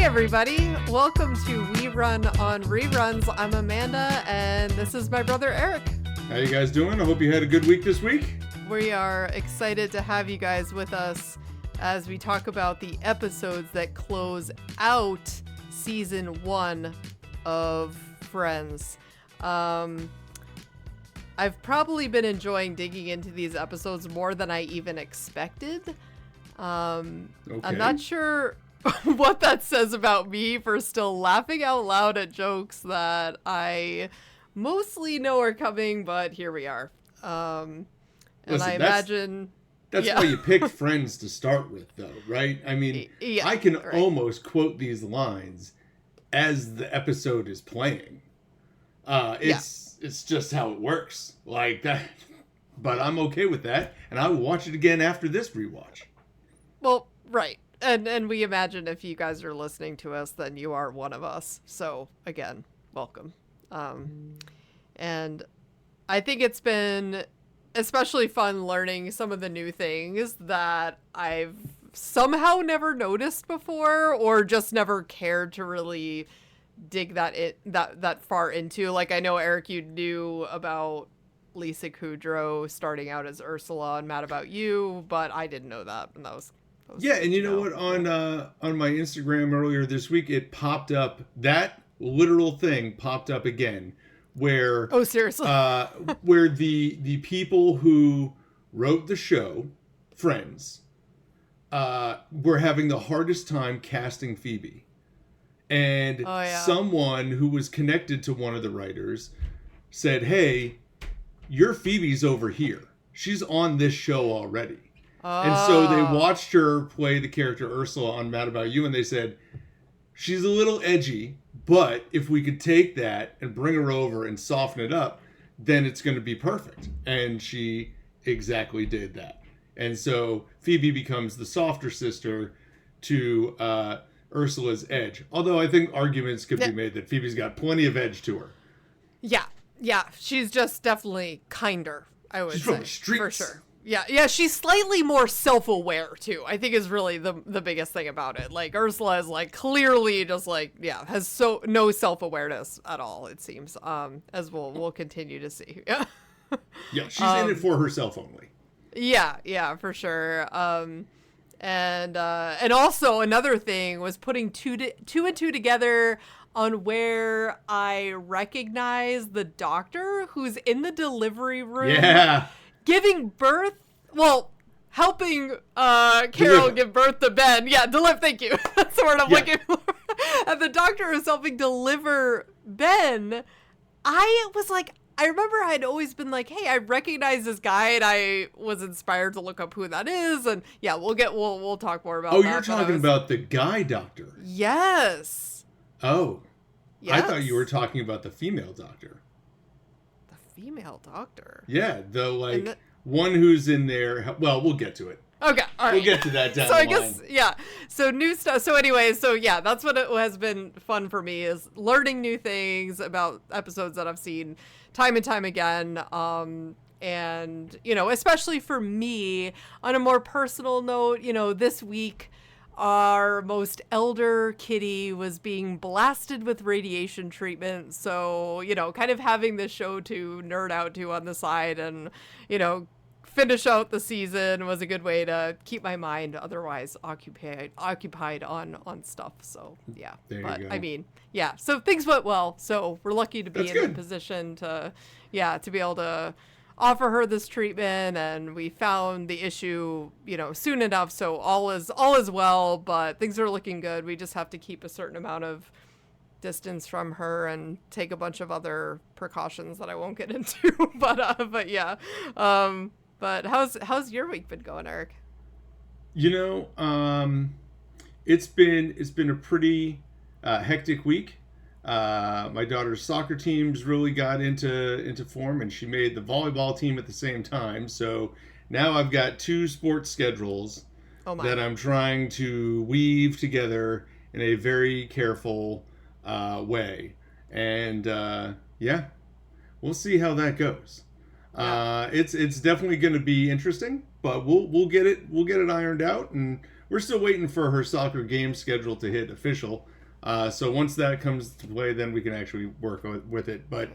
Hey everybody, welcome to We Run on Reruns. I'm Amanda and this is my brother Eric. How you guys doing? I hope you had a good week this week. We are excited to have you guys with us as we talk about the episodes that close out season 1 of Friends. I've probably been enjoying digging into these episodes more than I even expected. I'm not sure what that says about me for still laughing out loud at jokes that I mostly know are coming, but here we are. And Listen, I imagine... That's why you picked Friends to start with, though, right? I mean, I can almost quote these lines as the episode is playing. It's just how it works. Like that. But I'm okay with that, and I will watch it again after this rewatch. Well, right. And we imagine if you guys are listening to us, then you are one of us. So, again, welcome. And I think it's been especially fun learning some of the new things that I've somehow never noticed before or just never cared to really dig that far into. Like, I know, Eric, you knew about Lisa Kudrow starting out as Ursula and Mad About You, but I didn't know that, and that was yeah, and you know what? On my Instagram earlier this week, it popped up. That literal thing popped up again, where seriously, where the people who wrote the show, Friends, were having the hardest time casting Phoebe, and someone who was connected to one of the writers said, "Hey, your Phoebe's over here. She's on this show already." And so they watched her play the character Ursula on Mad About You, and they said, she's a little edgy, but if we could take that and bring her over and soften it up, then it's going to be perfect. And she exactly did that. And so Phoebe becomes the softer sister to Ursula's edge. Although I think arguments could be made that Phoebe's got plenty of edge to her. Yeah. She's just definitely kinder, I would say. She's from the streets. For sure. Yeah, she's slightly more self-aware, too, I think is really the biggest thing about it. Like, Ursula is, like, clearly just, like, has no self-awareness at all, it seems, as we'll continue to see. Yeah, she's in it for herself only. Yeah, for sure. And also another thing was putting two and two together on where I recognize the doctor who's in the delivery room. Yeah. Giving birth, helping Carol give birth to Ben. Yeah, thank you. That's the word I'm looking for. And the doctor is helping deliver Ben. I remember I'd always been like, hey, I recognize this guy, and I was inspired to look up who that is. And yeah, we'll talk more about that. Oh, you're talking about the guy doctor. Yes. Oh. Yes. I thought you were talking about the female doctor. Female doctor. Yeah, one who's in there. Well, we'll get to it. Okay, all right. We'll get to that down the line. So new stuff. So anyway, that's what it has been fun for me, is learning new things about episodes that I've seen time and time again. And, especially for me, on a more personal note, this week, our most elder kitty was being blasted with radiation treatment. So, kind of having this show to nerd out to on the side and, finish out the season was a good way to keep my mind otherwise occupied on stuff. So, yeah. There you go. I mean, yeah. So things went well. So we're lucky to be in a position to be able to offer her this treatment, and we found the issue, soon enough. So all is well, but things are looking good. We just have to keep a certain amount of distance from her and take a bunch of other precautions that I won't get into. But yeah. But how's your week been going, Eric? It's been a pretty hectic week. My daughter's soccer teams really got into form, and she made the volleyball team at the same time. So now I've got 2 sports schedules that I'm trying to weave together in a very careful way. And we'll see how that goes. It's definitely going to be interesting, but we'll get it ironed out, and we're still waiting for her soccer game schedule to hit official. So once that comes to play, then we can actually work with it. But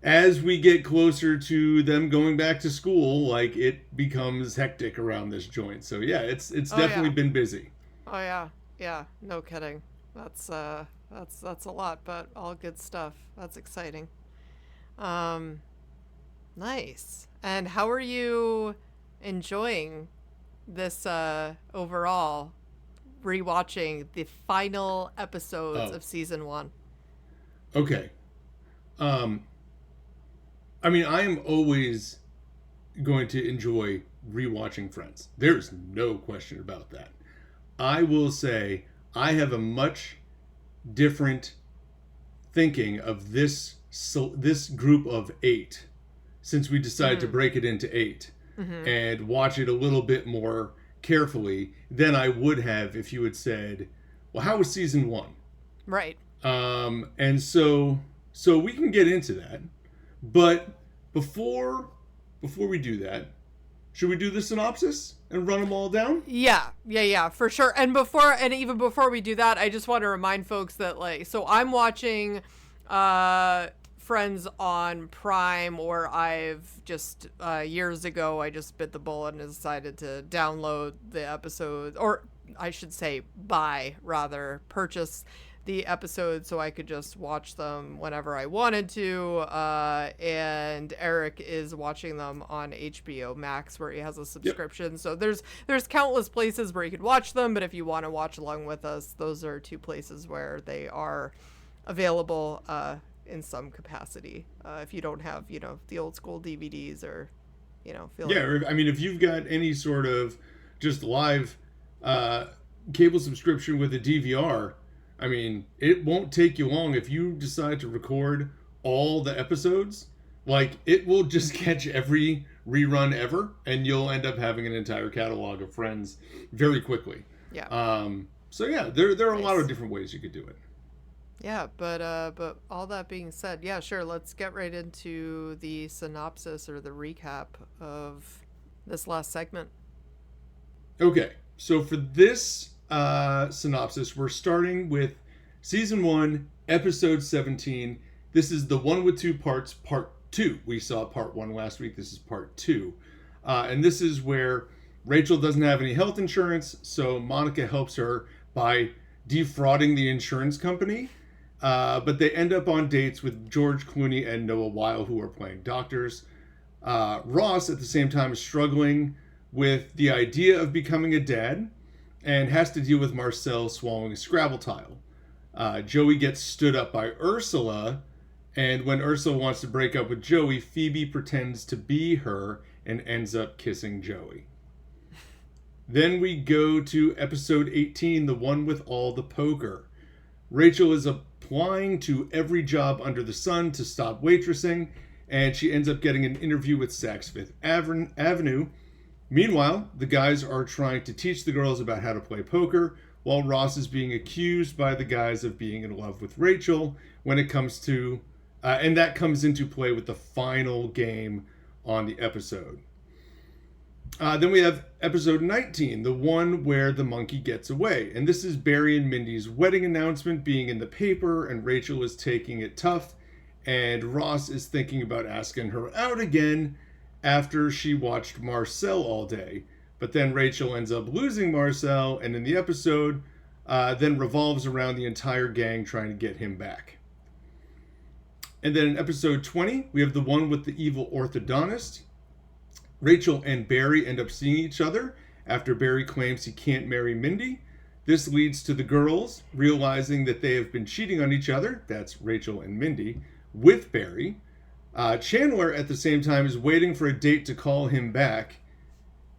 as we get closer to them going back to school, like, it becomes hectic around this joint. So yeah, it's definitely been busy. Oh yeah, no kidding. That's a lot, but all good stuff. That's exciting. Nice. And how are you enjoying this overall, rewatching the final episodes of season 1? Okay. I mean, I am always going to enjoy rewatching Friends. There's no question about that. I will say I have a much different thinking of this group of 8 since we decided to break it into 8 and watch it a little bit more carefully than I would have if you had said, well, how was season 1? Right. And so we can get into that. But before we do that, should we do the synopsis and run them all down? Yeah, for sure. And even before we do that, I just want to remind folks that, like, so I'm watching Friends on Prime, or I've just years ago I just bit the bullet and decided to download the episodes, or I should say purchase the episodes so I could just watch them whenever I wanted to. And Eric is watching them on HBO Max, where he has a subscription. Yep. So there's countless places where you could watch them, but if you want to watch along with us, those are 2 places where they are available in some capacity. If you don't have, the old school DVDs, or, I mean, if you've got any sort of just live cable subscription with a DVR, I mean, it won't take you long if you decide to record all the episodes. Like, it will just catch every rerun ever, and you'll end up having an entire catalog of Friends very quickly. Yeah. So yeah, there are a lot of different ways you could do it. Yeah, but all that being said, yeah, sure, let's get right into the synopsis or the recap of this last segment. Okay, so for this synopsis, we're starting with season 1, episode 17. This is the one with 2 parts, part 2. We saw part 1 last week. This is part 2. And this is where Rachel doesn't have any health insurance, so Monica helps her by defrauding the insurance company. But they end up on dates with George Clooney and Noah Weil, who are playing doctors. Ross, at the same time, is struggling with the idea of becoming a dad and has to deal with Marcel swallowing a Scrabble tile. Joey gets stood up by Ursula, and when Ursula wants to break up with Joey, Phoebe pretends to be her and ends up kissing Joey. Then we go to episode 18, the one with all the poker. Rachel is applying to every job under the sun to stop waitressing, and she ends up getting an interview with Saks Fifth Avenue. Meanwhile, the guys are trying to teach the girls about how to play poker, while Ross is being accused by the guys of being in love with Rachel when it comes to, and that comes into play with the final game on the episode. Then we have episode 19, the one where the monkey gets away. And this is Barry and Mindy's wedding announcement being in the paper, and Rachel is taking it tough, and Ross is thinking about asking her out again after she watched Marcel all day. But then Rachel ends up losing Marcel, and in the episode then revolves around the entire gang trying to get him back. And then in episode 20, we have the one with the evil orthodontist. Rachel and Barry end up seeing each other after Barry claims he can't marry Mindy. This leads to the girls realizing that they have been cheating on each other, that's Rachel and Mindy, with Barry. Chandler, at the same time, is waiting for a date to call him back,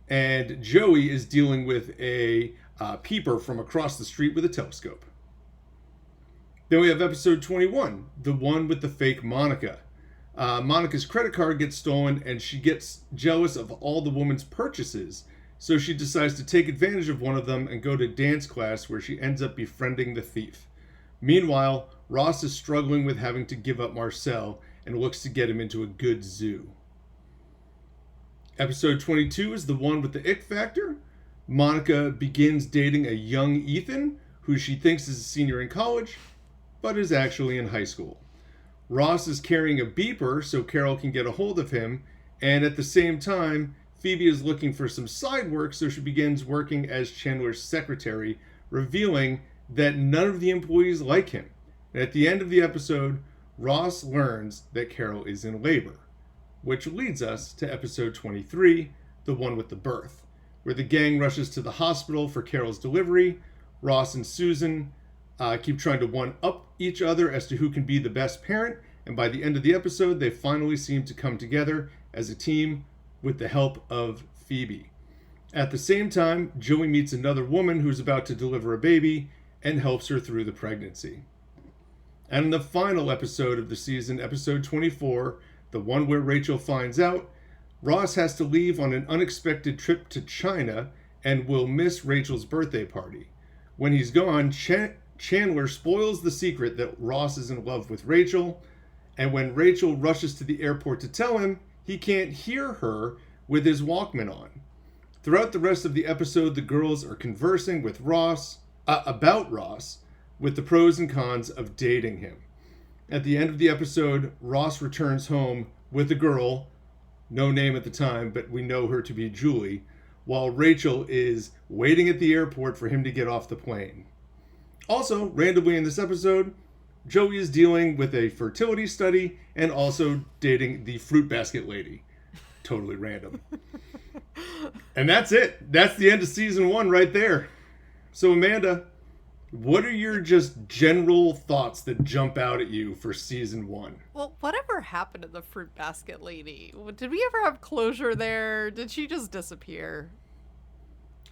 and Joey is dealing with a peeper from across the street with a telescope. Then we have episode 21, the one with the fake Monica. Monica's credit card gets stolen, and she gets jealous of all the woman's purchases, so she decides to take advantage of one of them and go to dance class, where she ends up befriending the thief. Meanwhile, Ross is struggling with having to give up Marcel and looks to get him into a good zoo. Episode 22 is the one with the Ick Factor. Monica begins dating a young Ethan, who she thinks is a senior in college, but is actually in high school. Ross is carrying a beeper so Carol can get a hold of him, and at the same time, Phoebe is looking for some side work, so she begins working as Chandler's secretary, revealing that none of the employees like him. And at the end of the episode, Ross learns that Carol is in labor, which leads us to episode 23, the one with the birth, where the gang rushes to the hospital for Carol's delivery. Ross and Susan keep trying to one-up each other as to who can be the best parent, and by the end of the episode, they finally seem to come together as a team with the help of Phoebe. At the same time, Joey meets another woman who's about to deliver a baby and helps her through the pregnancy. And in the final episode of the season, episode 24, the one where Rachel finds out, Ross has to leave on an unexpected trip to China and will miss Rachel's birthday party. When he's gone, Chandler spoils the secret that Ross is in love with Rachel, and when Rachel rushes to the airport to tell him, he can't hear her with his Walkman on. Throughout the rest of the episode, the girls are conversing with Ross, about Ross, with the pros and cons of dating him. At the end of the episode, Ross returns home with a girl, no name at the time, but we know her to be Julie, while Rachel is waiting at the airport for him to get off the plane. Also, randomly in this episode, Joey is dealing with a fertility study and also dating the fruit basket lady. Totally random. And that's it. That's the end of season 1 right there. So Amanda, what are your just general thoughts that jump out at you for season 1? Well, whatever happened to the fruit basket lady? Did we ever have closure there? Did she just disappear?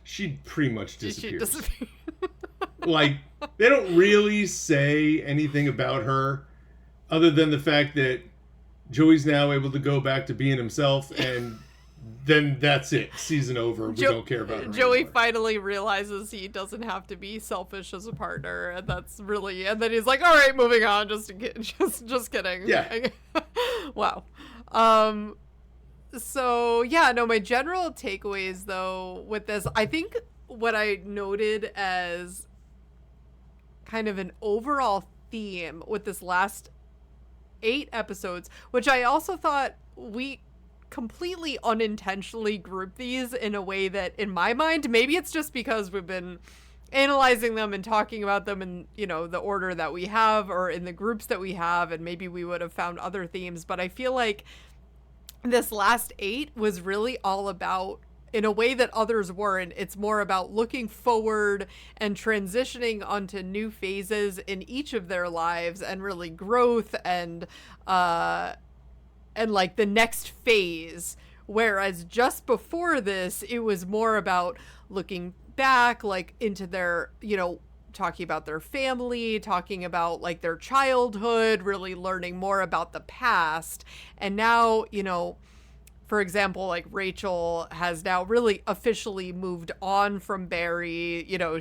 She pretty much disappears. Did she disappear? Like, they don't really say anything about her other than the fact that Joey's now able to go back to being himself, and then that's it. Season over. We don't care about her Joey anymore. finally realizes he doesn't have to be selfish as a partner, and that's really. And then he's like, "All right, moving on." Just kidding. Yeah. Wow. So yeah, no. My general takeaways though with this, I think what I noted as kind of an overall theme with this last 8 episodes, which I also thought we completely unintentionally grouped these in a way that, in my mind, maybe it's just because we've been analyzing them and talking about them in, you know, the order that we have or in the groups that we have, and maybe we would have found other themes, but I feel like this last 8 was really all about, in a way that others weren't, it's more about looking forward and transitioning onto new phases in each of their lives and really growth and like the next phase. Whereas just before this, it was more about looking back, like into their, you know, talking about their family, talking about like their childhood, really learning more about the past. And now, you know, for example, like Rachel has now really officially moved on from Barry. You know,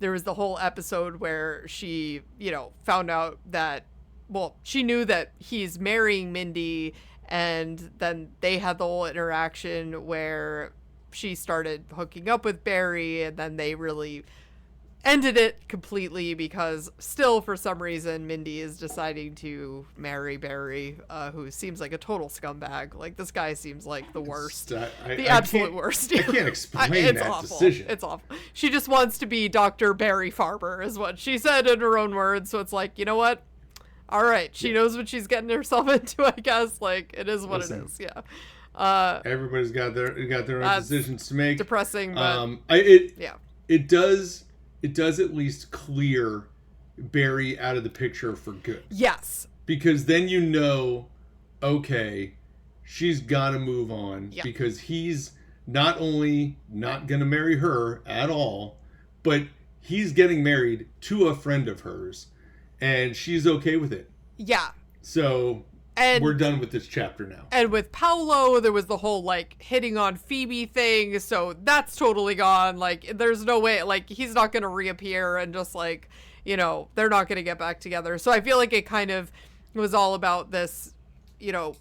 there was the whole episode where she, you know, found out that, well, she knew that he's marrying Mindy, and then they had the whole interaction where she started hooking up with Barry, and then they really ended it completely because still for some reason Mindy is deciding to marry Barry, who seems like a total scumbag. Like, this guy seems like the worst, the absolute worst. I can't explain that awful. decision. It's awful. She just wants to be Dr. Barry Farber is what she said in her own words. So it's like, you know what? All right. She knows what she's getting herself into, I guess. Like, it is what it is. Yeah. Everybody's got their own decisions to make. Depressing, but it does at least clear Barry out of the picture for good. Yes. Because then you know, okay, she's got to move on because he's not only not going to marry her at all, but he's getting married to a friend of hers, and she's okay with it. Yeah. So we're done with this chapter now. And with Paolo, there was the whole, like, hitting on Phoebe thing, so that's totally gone. Like, there's no way, like, he's not going to reappear and just, like, you know, they're not going to get back together. So I feel like it kind of was all about this, you know,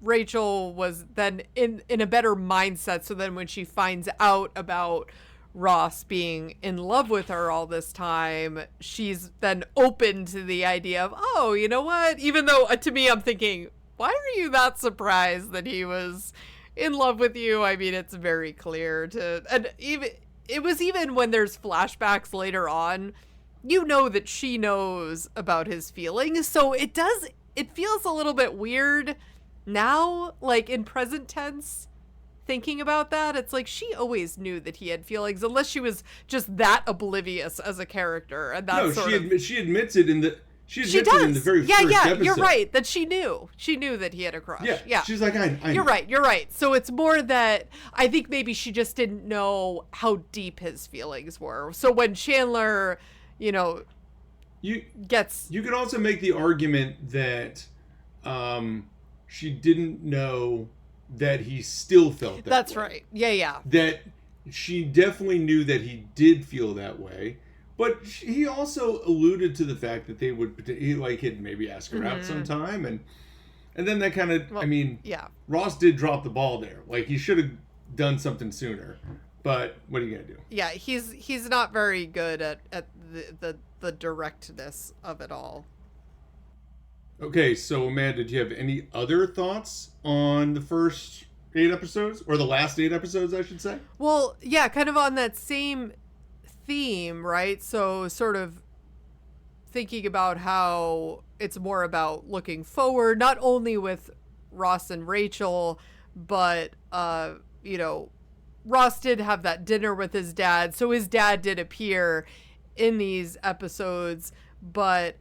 Rachel was then in a better mindset. So then when she finds out about Ross being in love with her all this time, she's then open to the idea of, oh, you know what? Even though to me, I'm thinking, why are you that surprised that he was in love with you? I mean, it's very clear and even when there's flashbacks later on, you know that she knows about his feelings. So it feels a little bit weird now, like in present tense, thinking about that. It's like she always knew that he had feelings, unless she was just that oblivious as a character. And that's she admits it in the in the very first episode. You're right, that she knew that he had a crush. Yeah. She's like, I you're right. So it's more that I think maybe she just didn't know how deep his feelings were. So when Chandler, you could also make the argument that she didn't know that he still felt that That's way. right. Yeah. That she definitely knew that he did feel that way, but he also alluded to the fact that he'd maybe ask her out sometime, and then that kind of, Ross did drop the ball there. Like, he should have done something sooner, but what are you gonna do? Yeah, he's not very good at the directness of it all. Okay, so Amanda, do you have any other thoughts on the first 8 episodes? Or the last 8 episodes, I should say? Well, yeah, kind of on that same theme, right? So sort of thinking about how it's more about looking forward, not only with Ross and Rachel, but, Ross did have that dinner with his dad. So his dad did appear in these episodes, but,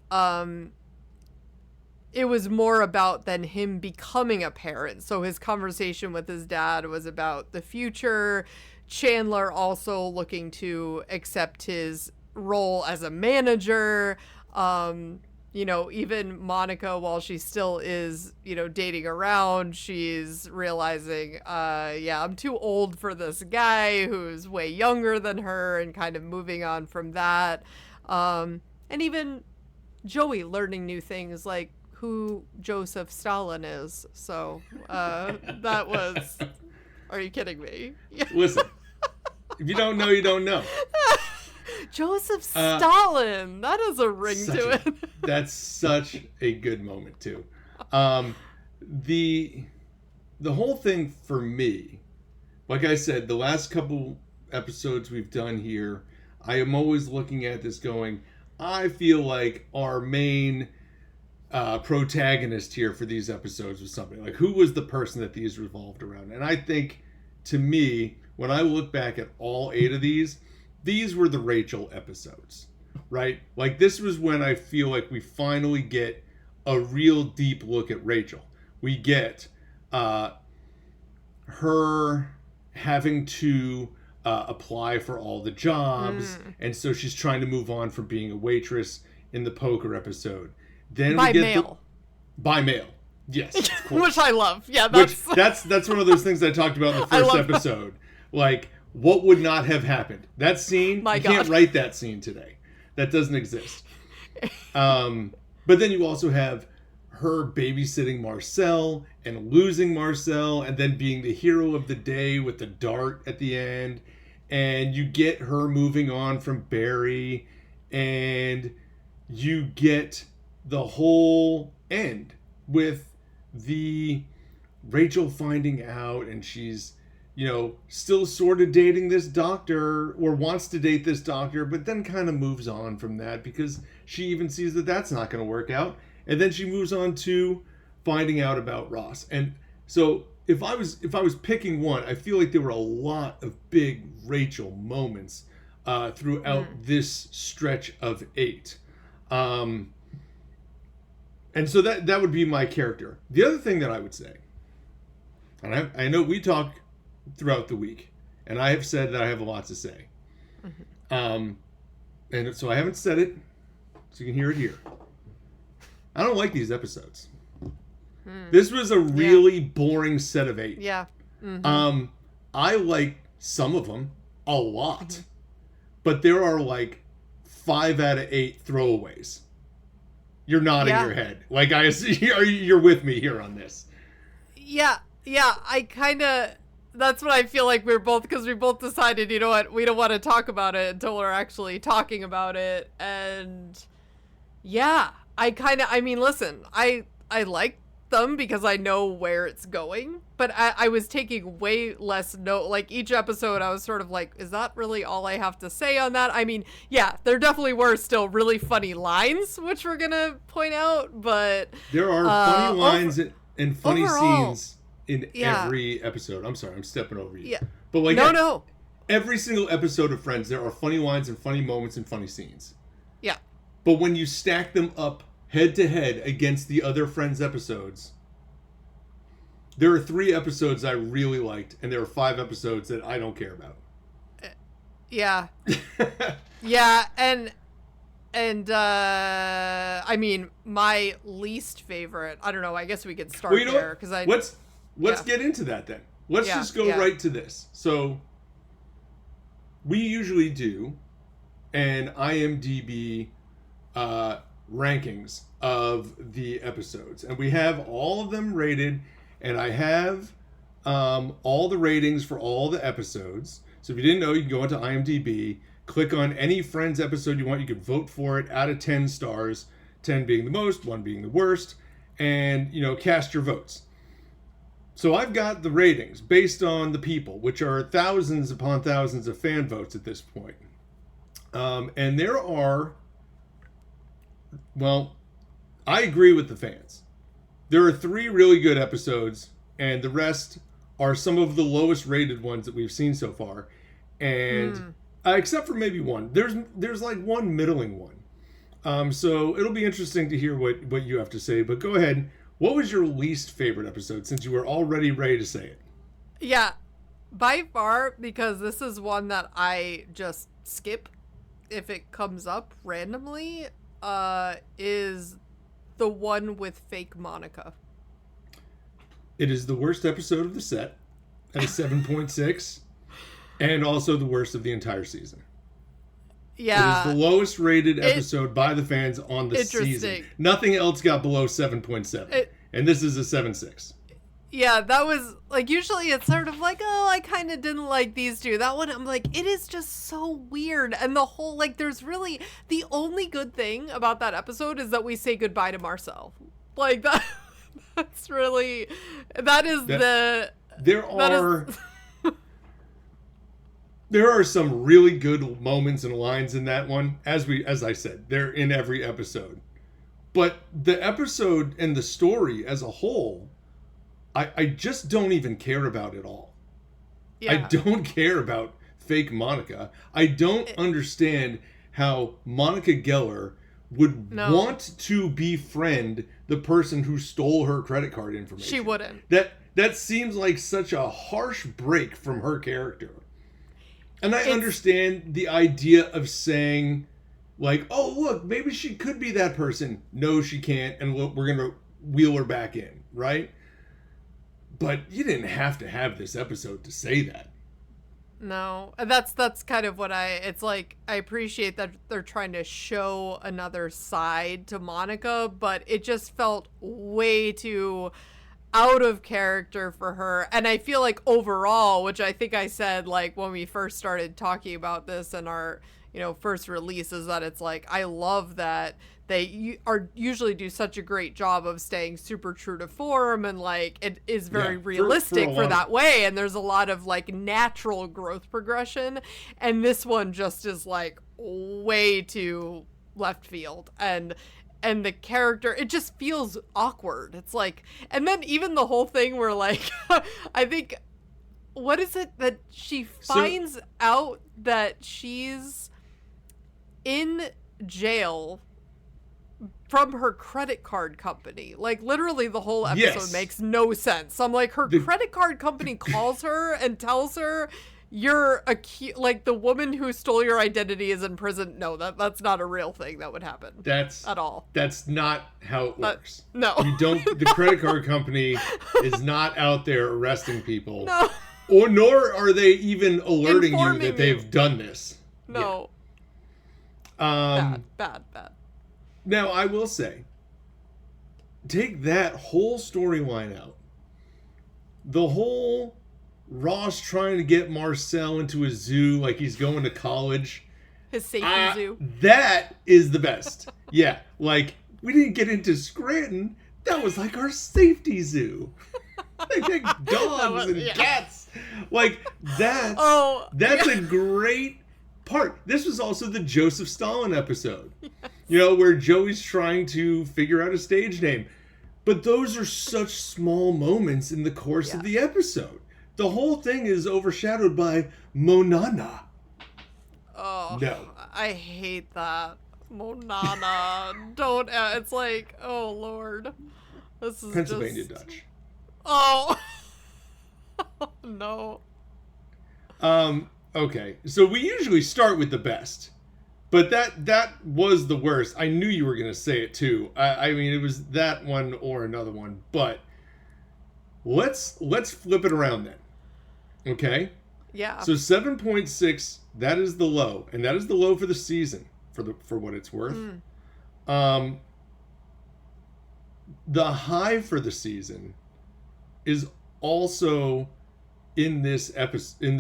it was more about than him becoming a parent. So his conversation with his dad was about the future. Chandler also looking to accept his role as a manager. Even Monica, while she still is, dating around, she's realizing, I'm too old for this guy who's way younger than her, and kind of moving on from that. And even Joey learning new things, like who Joseph Stalin is. So that was... Are you kidding me? Listen, if you don't know, you don't know. Joseph Stalin. That has a ring to it. That's such a good moment, too. The whole thing for me, like I said, the last couple episodes we've done here, I am always looking at this going, I feel like our main protagonist here for these episodes was something like, who was the person that these revolved around? And I think, to me, when I look back at all 8 of these were the Rachel episodes, right? Like, this was when I feel like we finally get a real deep look at Rachel. We get her having to apply for all the jobs, and so she's trying to move on from being a waitress in the poker episode. Then by mail. By mail. Yes, of course. Which I love. Yeah, that's one of those things I talked about in the first episode. That. Like, what would not have happened? That scene, can't write that scene today. That doesn't exist. But then you also have her babysitting Marcel and losing Marcel, and then being the hero of the day with the dart at the end. And you get her moving on from Barry, and you get the whole end with the Rachel finding out, and she's, still sort of dating this doctor, or wants to date this doctor, but then kind of moves on from that because she even sees that that's not going to work out. And then she moves on to finding out about Ross. And so if I was picking one, I feel like there were a lot of big Rachel moments throughout this stretch of 8. And so that would be my character. The other thing that I would say, and I know we talk throughout the week, and I have said that I have a lot to say. And so I haven't said it, so you can hear it here. I don't like these episodes. This was a really boring set of 8. Yeah. I like some of them a lot, but there are like 5 out of 8 throwaways. You're nodding your head. Like, I see, you're with me here on this. Yeah, I kind of, that's what I feel like we're both, because we both decided, you know what, we don't want to talk about it until we're actually talking about it. And yeah, I mean, listen, I like them because I know where it's going, but I was taking way less note. Like each episode I was sort of like, is that really all I have to say on that? I mean, yeah, there definitely were still really funny lines, which we're gonna point out, but there are funny lines and funny overall, scenes in every episode. I'm sorry, I'm stepping over you. Yeah. But like no. Every single episode of Friends, there are funny lines and funny moments and funny scenes. Yeah. But when you stack them up head to head against the other Friends episodes, there are 3 episodes I really liked, and there are 5 episodes that I don't care about. Yeah. Yeah, and I mean, my least favorite, I don't know, I guess we could start there, because let's get into that then. Let's just go right to this. So we usually do an IMDb rankings of the episodes, and we have all of them rated, and I have all the ratings for all the episodes. So if you didn't know, you can go into IMDb, click on any Friends episode you want. You can vote for it out of 10 stars, 10 being the most, 1 being the worst, and, you know, cast your votes. So I've got the ratings based on the people, which are thousands upon thousands of fan votes at this point. And there are, well, I agree with the fans. There are 3 really good episodes, and the rest are some of the lowest rated ones that we've seen so far. And except for maybe one. There's like one middling one. So it'll be interesting to hear what you have to say. But go ahead. What was your least favorite episode, since you were already ready to say it? Yeah, by far, because this is one that I just skip if it comes up randomly, is the one with fake Monica. It is the worst episode of the set at a 7.6, and also the worst of the entire season. Yeah. It is the lowest rated episode by the fans on the season. Nothing else got below 7.7. And this is a 7.6. Yeah, that was, like, usually it's sort of like, oh, I kind of didn't like these 2. That one, I'm like, it is just so weird. And the whole, like, there's really, the only good thing about that episode is that we say goodbye to Marcel. Like, that's really, There are some really good moments and lines in that one. As I said, they're in every episode. But the episode and the story as a whole, I just don't even care about it all. Yeah. I don't care about fake Monica. I don't understand how Monica Geller would want to befriend the person who stole her credit card information. She wouldn't. That seems like such a harsh break from her character. And I understand the idea of saying, like, oh, look, maybe she could be that person. No, she can't, and we're going to wheel her back in, right? But you didn't have to have this episode to say that. No, that's kind of what it's like, I appreciate that they're trying to show another side to Monica, but it just felt way too out of character for her. And I feel like overall, which I think I said, like, when we first started talking about this in our, you know, first release, is that it's like, I love that they usually do such a great job of staying super true to form, and like it is very realistic for that way, and there's a lot of like natural growth progression, and this one just is like way too left field, and the character, it just feels awkward. It's like, and then even the whole thing where like I think, what is it that she finds out that she's in jail from her credit card company? Like, literally the whole episode makes no sense. I'm like, her credit card company calls her and tells her, you're like, the woman who stole your identity is in prison. No, that's not a real thing that would happen. At all. That's not how it works. No. You don't. The credit card company is not out there arresting people. No. Nor are they even alerting you that they've done this. No. Yeah. Bad. Now, I will say, take that whole storyline out, the whole Ross trying to get Marcel into a zoo like he's going to college. His safety zoo. That is the best. Yeah, like, we didn't get into Scranton. That was like our safety zoo. Like dogs and cats. Like, that's a great part. This was also the Joseph Stalin episode. Yes. You know, where Joey's trying to figure out a stage name. But those are such small moments in the course of the episode. The whole thing is overshadowed by Monana. Oh, no. I hate that. Monana. Don't, it's like, oh, Lord. This is Pennsylvania Dutch. Oh. No. Okay. So we usually start with the best. But that was the worst. I knew you were going to say it too. I mean, it was that one or another one. But let's flip it around then. Okay? Yeah. So 7.6, that is the low. And that is the low for the season, for what it's worth. The high for the season is also in this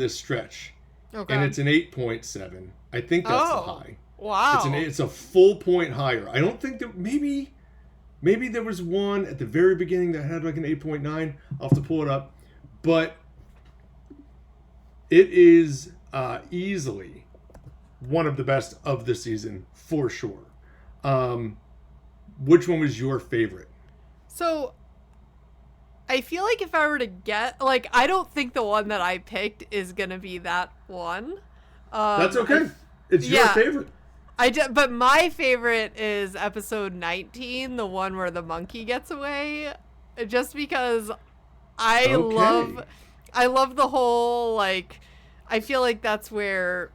stretch. Okay. And it's an 8.7. I think that's the high. Wow. It's a full point higher. I don't think that maybe there was one at the very beginning that had like an 8.9. I'll have to pull it up. But it is easily one of the best of the season for sure. Which one was your favorite? So I feel like if I were to get, like, I don't think the one that I picked is going to be that one. That's okay. It's your favorite. But my favorite is episode 19, the one where the monkey gets away. Just because I love the whole, like, I feel like that's where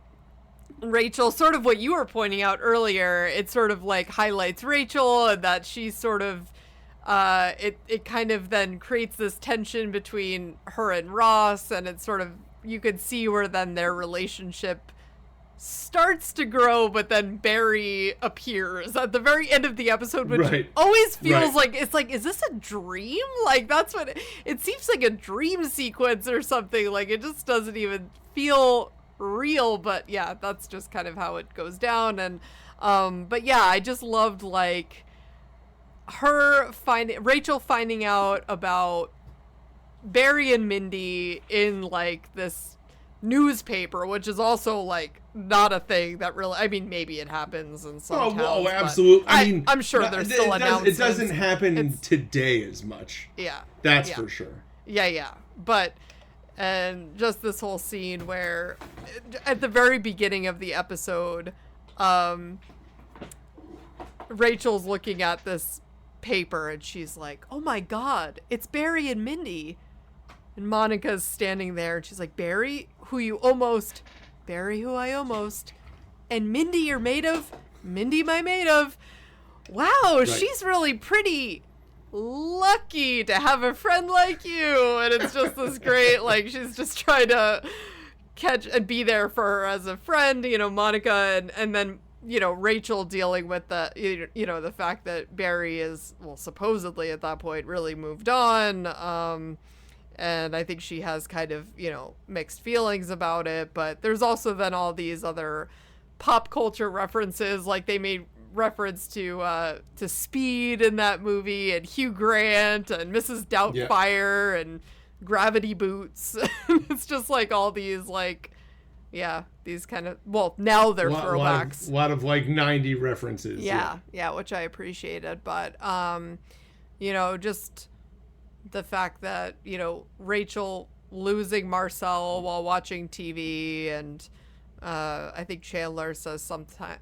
Rachel, sort of what you were pointing out earlier, it sort of like highlights Rachel and that she's sort of, it kind of then creates this tension between her and Ross, and it's sort of, you could see where then their relationship starts to grow, but then Barry appears at the very end of the episode, which always feels like, it's like, is this a dream? Like, that's what, it seems like a dream sequence or something. Like, it just doesn't even feel real, but yeah, that's just kind of how it goes down. And, but yeah, I just loved, like, Rachel finding out about Barry and Mindy in, like, this newspaper, which is also, like, not a thing that really, I mean, maybe it happens in some towns. Oh, absolutely. I mean, I'm sure there's still announcements. It doesn't happen today as much. Yeah. That's for sure. Yeah. But, and just this whole scene where, at the very beginning of the episode, Rachel's looking at this paper and she's like, oh my God, it's Barry and Mindy. And Monica's standing there and she's like, Barry, who I almost, and Mindy you're made of, Mindy my maid of. Wow, she's really pretty lucky to have a friend like you. And it's just this great, like, she's just trying to catch and be there for her as a friend, you know, Monica, and then, you know, Rachel dealing with the, you know, the fact that Barry is, well, supposedly at that point really moved on. And I think she has kind of, you know, mixed feelings about it. But there's also then all these other pop culture references, like they made reference to Speed in that movie, and Hugh Grant and Mrs. Doubtfire and Gravity Boots. It's just like all these, like, these kind of, well, now they're throwbacks. A lot of like 90 references. Yeah, which I appreciated. But, you know, just the fact that, you know, Rachel losing Marcel while watching TV, and I think Chandler says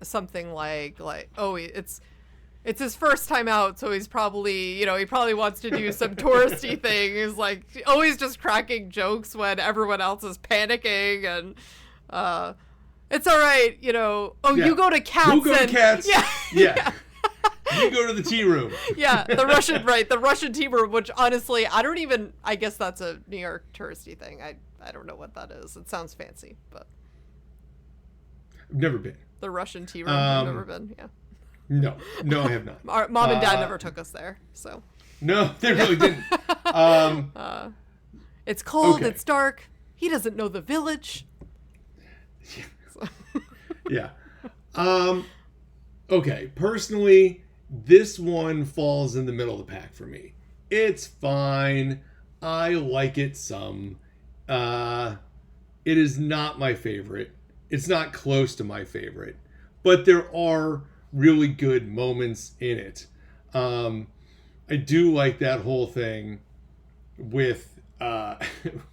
something like, oh, it's his first time out, so he's probably, you know, he probably wants to do some touristy things, like always just cracking jokes when everyone else is panicking, and it's all right, you know. Oh, you go to Cats. We'll go to Cats. Yeah. You go to the tea room. Yeah, the Russian tea room, which honestly, I guess that's a New York touristy thing. I don't know what that is. It sounds fancy, but. I've never been. The Russian tea room, I've never been, yeah. No, I have not. Our mom and dad never took us there, so. No, they really didn't. It's cold. Okay. It's dark. He doesn't know the village. Yeah. Okay. Personally, this one falls in the middle of the pack for me. It's fine. I like it some. It is not my favorite. It's not close to my favorite. But there are really good moments in it. I do like that whole thing with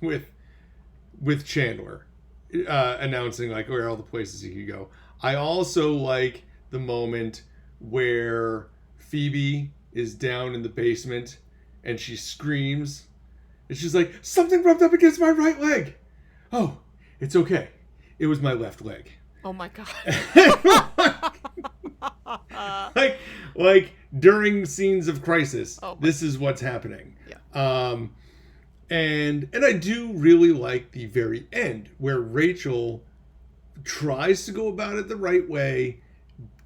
with Chandler announcing like where all the places he could go. I also like the moment where Phoebe is down in the basement and she screams and she's like, something rubbed up against my right leg. Oh, it's okay. It was my left leg. Oh my God. like during scenes of crisis, this is what's happening. Yeah. And I do really like the very end where Rachel tries to go about it the right way,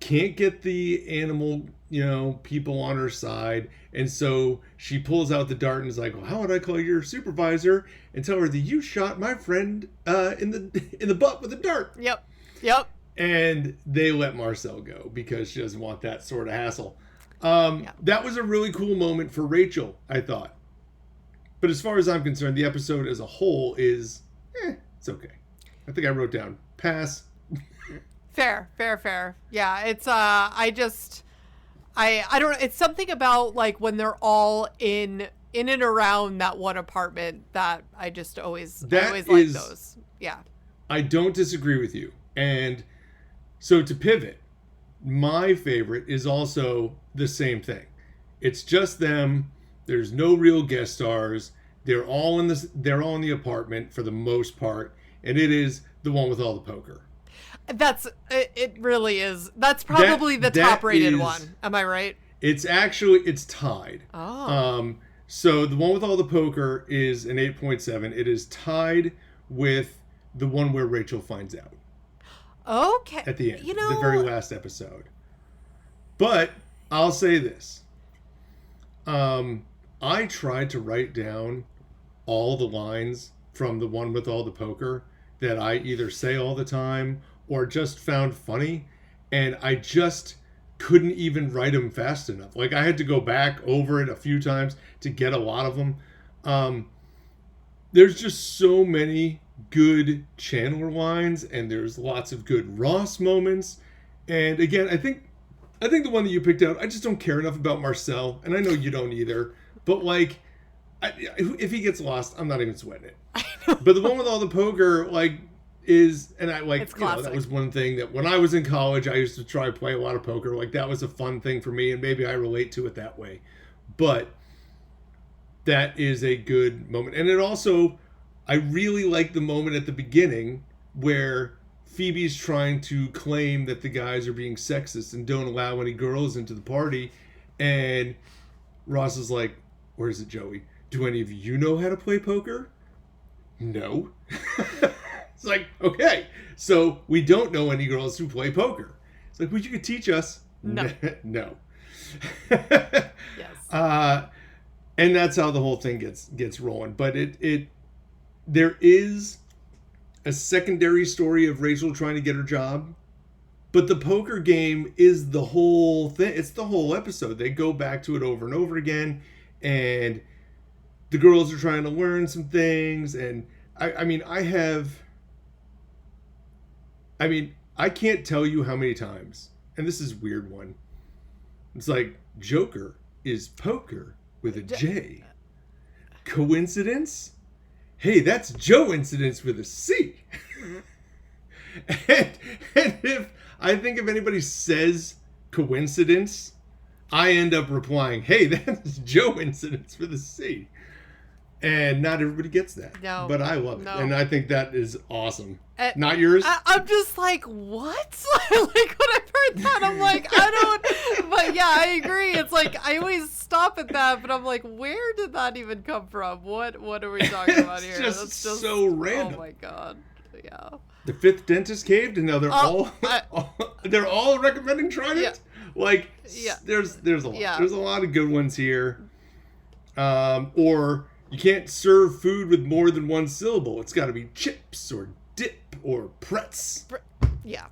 can't get the animal, people on her side, and so she pulls out the dart and is like, well, how would I call your supervisor and tell her that you shot my friend in the butt with a dart? Yep. And they let Marcel go because she doesn't want that sort of hassle. That was a really cool moment for Rachel, I thought. But as far as I'm concerned, the episode as a whole is, it's okay. I think I wrote down pass. Fair. Yeah, it's I don't know. It's something about like when they're all in and around that one apartment that I just always like those. Yeah. I don't disagree with you. And so to pivot, my favorite is also the same thing. It's just them. There's no real guest stars. They're all in the apartment for the most part, and it is the one with all the poker. It really is. That's probably the top rated one. Am I right? It's tied. Oh. So the one with all the poker is an 8.7. It is tied with the one where Rachel finds out. Okay. At the end, the very last episode. But I'll say this. I tried to write down all the lines from the one with all the poker that I either say all the time or just found funny, and I just couldn't even write them fast enough. Like, I had to go back over it a few times to get a lot of them. There's just so many good Chandler lines, and there's lots of good Ross moments. And again, I think the one that you picked out, I just don't care enough about Marcel, and I know you don't either. But like, if he gets lost, I'm not even sweating it. But the one with all the poker, like, is, and I like, that was one thing that when I was in college, I used to try to play a lot of poker. Like, that was a fun thing for me, and maybe I relate to it that way. But that is a good moment, and it also, I really like the moment at the beginning where Phoebe's trying to claim that the guys are being sexist and don't allow any girls into the party, and Ross is like, "Where is it, Joey? Do any of you know how to play poker?" No. It's like, okay, so we don't know any girls who play poker. It's like, well, you could teach us. No. No. Yes. And that's how the whole thing gets rolling. But there is a secondary story of Rachel trying to get her job, but the poker game is the whole thing. It's the whole episode. They go back to it over and over again, and the girls are trying to learn some things. And I can't tell you how many times, and this is a weird one. It's like, Joker is poker with a J. Coincidence? Hey, that's Joe incidence with a C. and if anybody says coincidence, I end up replying, hey, that's Joe incidence with a C. And not everybody gets that. No. But I love it. And I think that is awesome. Not yours? I'm just like, what? Like, when I've heard that, I'm like, I don't. But yeah, I agree. It's like, I always stop at that, but I'm like, where did that even come from? What are we talking about here? That's just so random. Oh my God. Yeah. The fifth dentist caved, and now they're all recommending trying it. Like, there's a lot. Yeah. There's a lot of good ones here. Or You can't serve food with more than one syllable. It's got to be chips or dip or pretz. Yeah.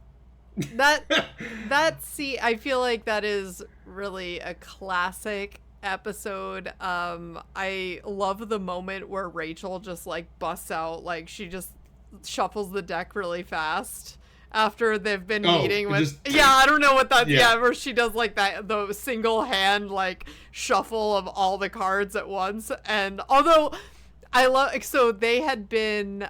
See, I feel like that is really a classic episode. I love the moment where Rachel just like busts out, like she just shuffles the deck really fast after they've been meeting with I don't know what that's where she does like that, the single hand like shuffle of all the cards at once. And although I love, so they had been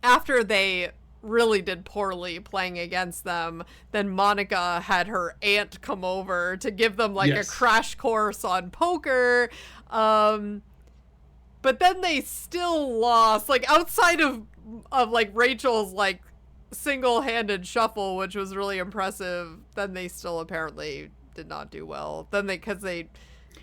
after they really did poorly playing against them, then Monica had her aunt come over to give them like a crash course on poker, but then they still lost, like outside of like Rachel's like single-handed shuffle, which was really impressive. Then they still apparently did not do well. Then because they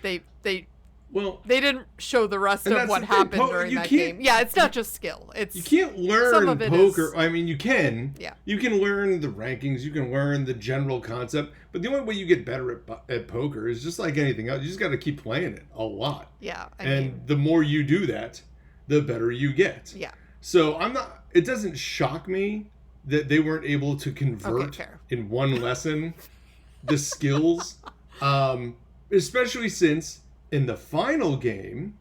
didn't show the rest of what happened during that game. Yeah, it's not just skill. It's, you can't learn poker. I mean, you can. Yeah. You can learn the rankings. You can learn the general concept. But the only way you get better at poker is just like anything else. You just got to keep playing it a lot. Yeah. I mean, the more you do that, the better you get. Yeah. So it doesn't shock me that they weren't able to convert in one lesson the skills, especially since in the final game,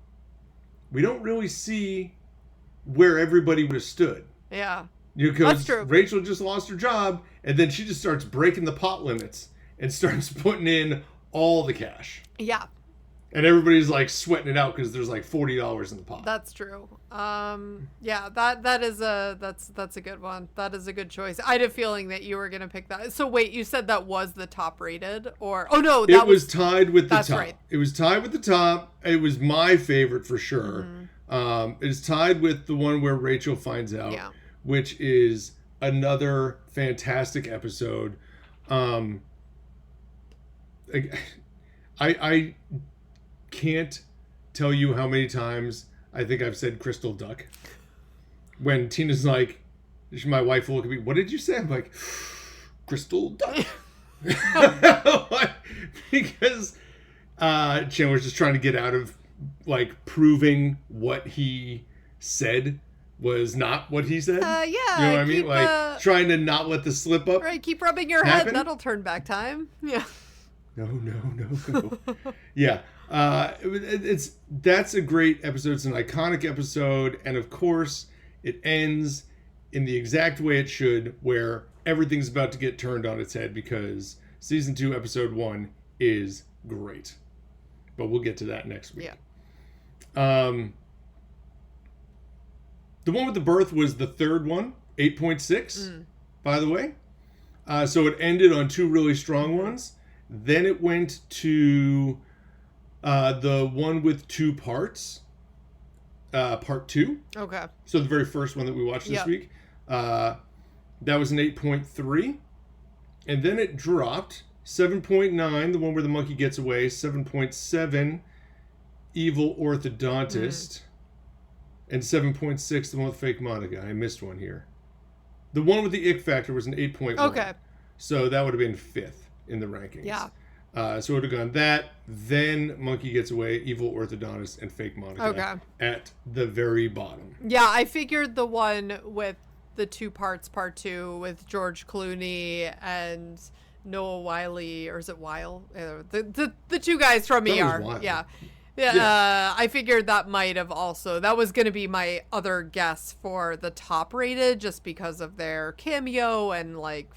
we don't really see where everybody would have stood. Yeah. Because Rachel just lost her job, and then she just starts breaking the pot limits and starts putting in all the cash. Yeah. And everybody's like sweating it out because there's like $40 in the pot. That's true. Yeah, that's a good one. That is a good choice. I had a feeling that you were gonna pick that. So wait, you said that was the top rated, or it was tied with the top. Right. It was tied with the top. It was my favorite for sure. Mm-hmm. It's tied with the one where Rachel finds out, which is another fantastic episode. I can't tell you how many times I think I've said crystal duck. When Tina's like, my wife will look at me, what did you say? I'm like, crystal duck. Because Chandler's just trying to get out of like proving what he said was not what he said. Yeah. You know what I mean? Like trying to not let the slip up. Right, keep rubbing your head. That'll turn back time. Yeah. No. Yeah. That's a great episode. It's an iconic episode. And of course, it ends in the exact way it should, where everything's about to get turned on its head, because season 2, episode 1 is great. But we'll get to that next week. Yeah. The one with the birth was the third one, 8.6, by the way. So it ended on 2 really strong ones. Then it went to the one with 2 parts, part 2. Okay. So the very first one that we watched this week. That was an 8.3. And then it dropped 7.9, the one where the monkey gets away, 7.7, Evil Orthodontist, and 7.6, the one with fake Monica. I missed one here. The one with the Ick Factor was an 8.1. Okay. So that would have been 5th in the rankings. Yeah. So it would have gone that, then Monkey Gets Away, Evil Orthodontist, and Fake Monica at the very bottom. Yeah, I figured the one with the 2 parts, part 2, with George Clooney and Noah Wiley, or is it Weil? The 2 guys from ER. Yeah. Yeah. I figured that might have also, that was going to be my other guess for the top rated, just because of their cameo and like,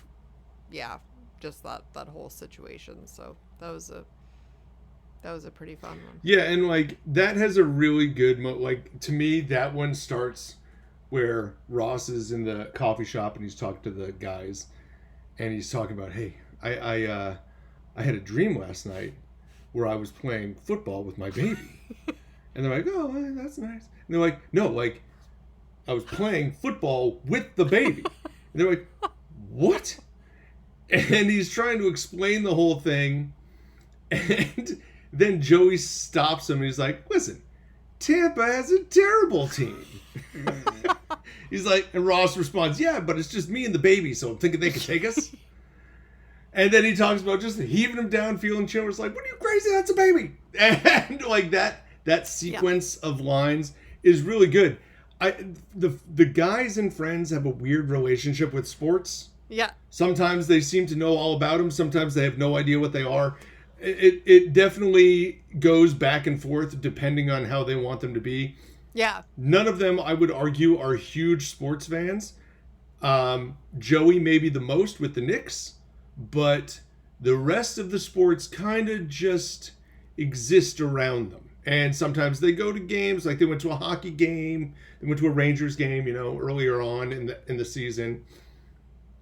just that whole situation. So that was a pretty fun one. Yeah, and like that has a really good like to me that one starts where Ross is in the coffee shop and he's talking to the guys and he's talking about, hey, I had a dream last night where I was playing football with my baby. And they're like, oh, that's nice. And they're like, no, like I was playing football with the baby. And they're like, what? And he's trying to explain the whole thing. And then Joey stops him and he's like, listen, Tampa has a terrible team. He's like, and Ross responds, yeah, but it's just me and the baby, so I'm thinking they could take us. And then he talks about just heaving him down, feeling chill. It's like, what are you crazy? That's a baby. And like that sequence of lines is really good. The guys in Friends have a weird relationship with sports. Yeah. Sometimes they seem to know all about them. Sometimes they have no idea what they are. It definitely goes back and forth depending on how they want them to be. Yeah. None of them, I would argue, are huge sports fans. Joey maybe the most with the Knicks, but the rest of the sports kind of just exist around them. And sometimes they go to games, like they went to a hockey game, they went to a Rangers game, earlier on in the season.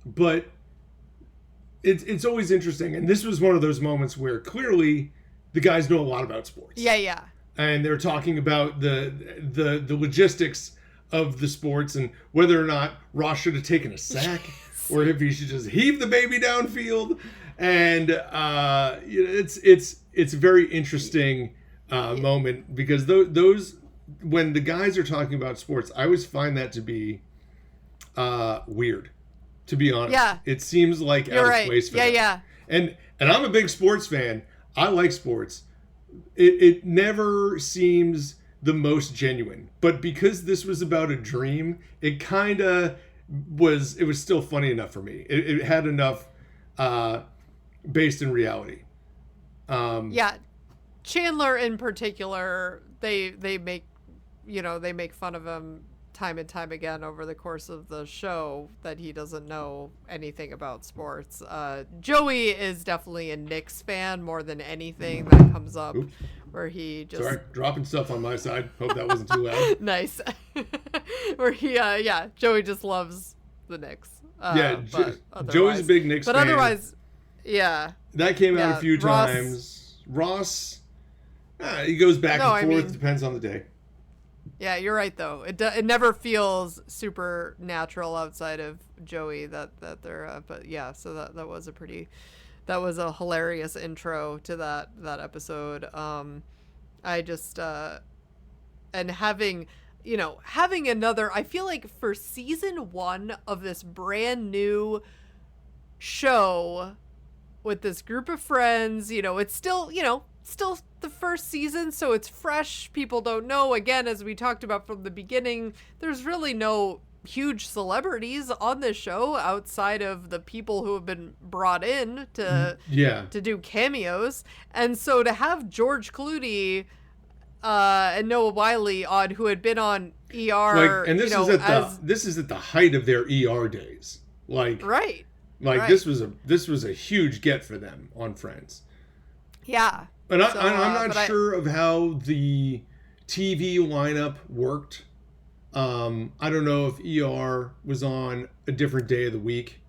But it's always interesting. And this was one of those moments where clearly the guys know a lot about sports. Yeah. And they're talking about the logistics of the sports and whether or not Ross should have taken a sack or if he should just heave the baby downfield. And it's a very interesting moment because those when the guys are talking about sports, I always find that to be weird, to be honest. Yeah. It seems like out of place for them. Yeah. And I'm a big sports fan. I like sports. It never seems the most genuine, but because this was about a dream, it kind of was. It was still funny enough for me. It had enough based in reality. Yeah, Chandler in particular, they make fun of him time and time again over the course of the show that he doesn't know anything about sports. Joey is definitely a Knicks fan more than anything that comes up. Oops. Where he just... Sorry, dropping stuff on my side. Hope that wasn't too loud. Nice. Where he, Joey just loves the Knicks. Joey's a big Knicks fan. But otherwise, yeah. That came out a few times. Ross, he goes back and forth. Depends on the day. Yeah, you're right though. It never feels super natural outside of Joey that they're. But yeah, so that was a hilarious intro to that episode. I just and having another. I feel like for season 1 of this brand new show with this group of friends, it's still the first season, so it's fresh. People don't know. Again, as we talked about from the beginning, there's really no huge celebrities on this show outside of the people who have been brought in to do cameos. And so to have George Clooney and Noah Wyle on, who had been on ER, this is at the height of their ER days. Right. This was a huge get for them on Friends. Yeah. And I'm not sure of how the TV lineup worked. I don't know if ER was on a different day of the week,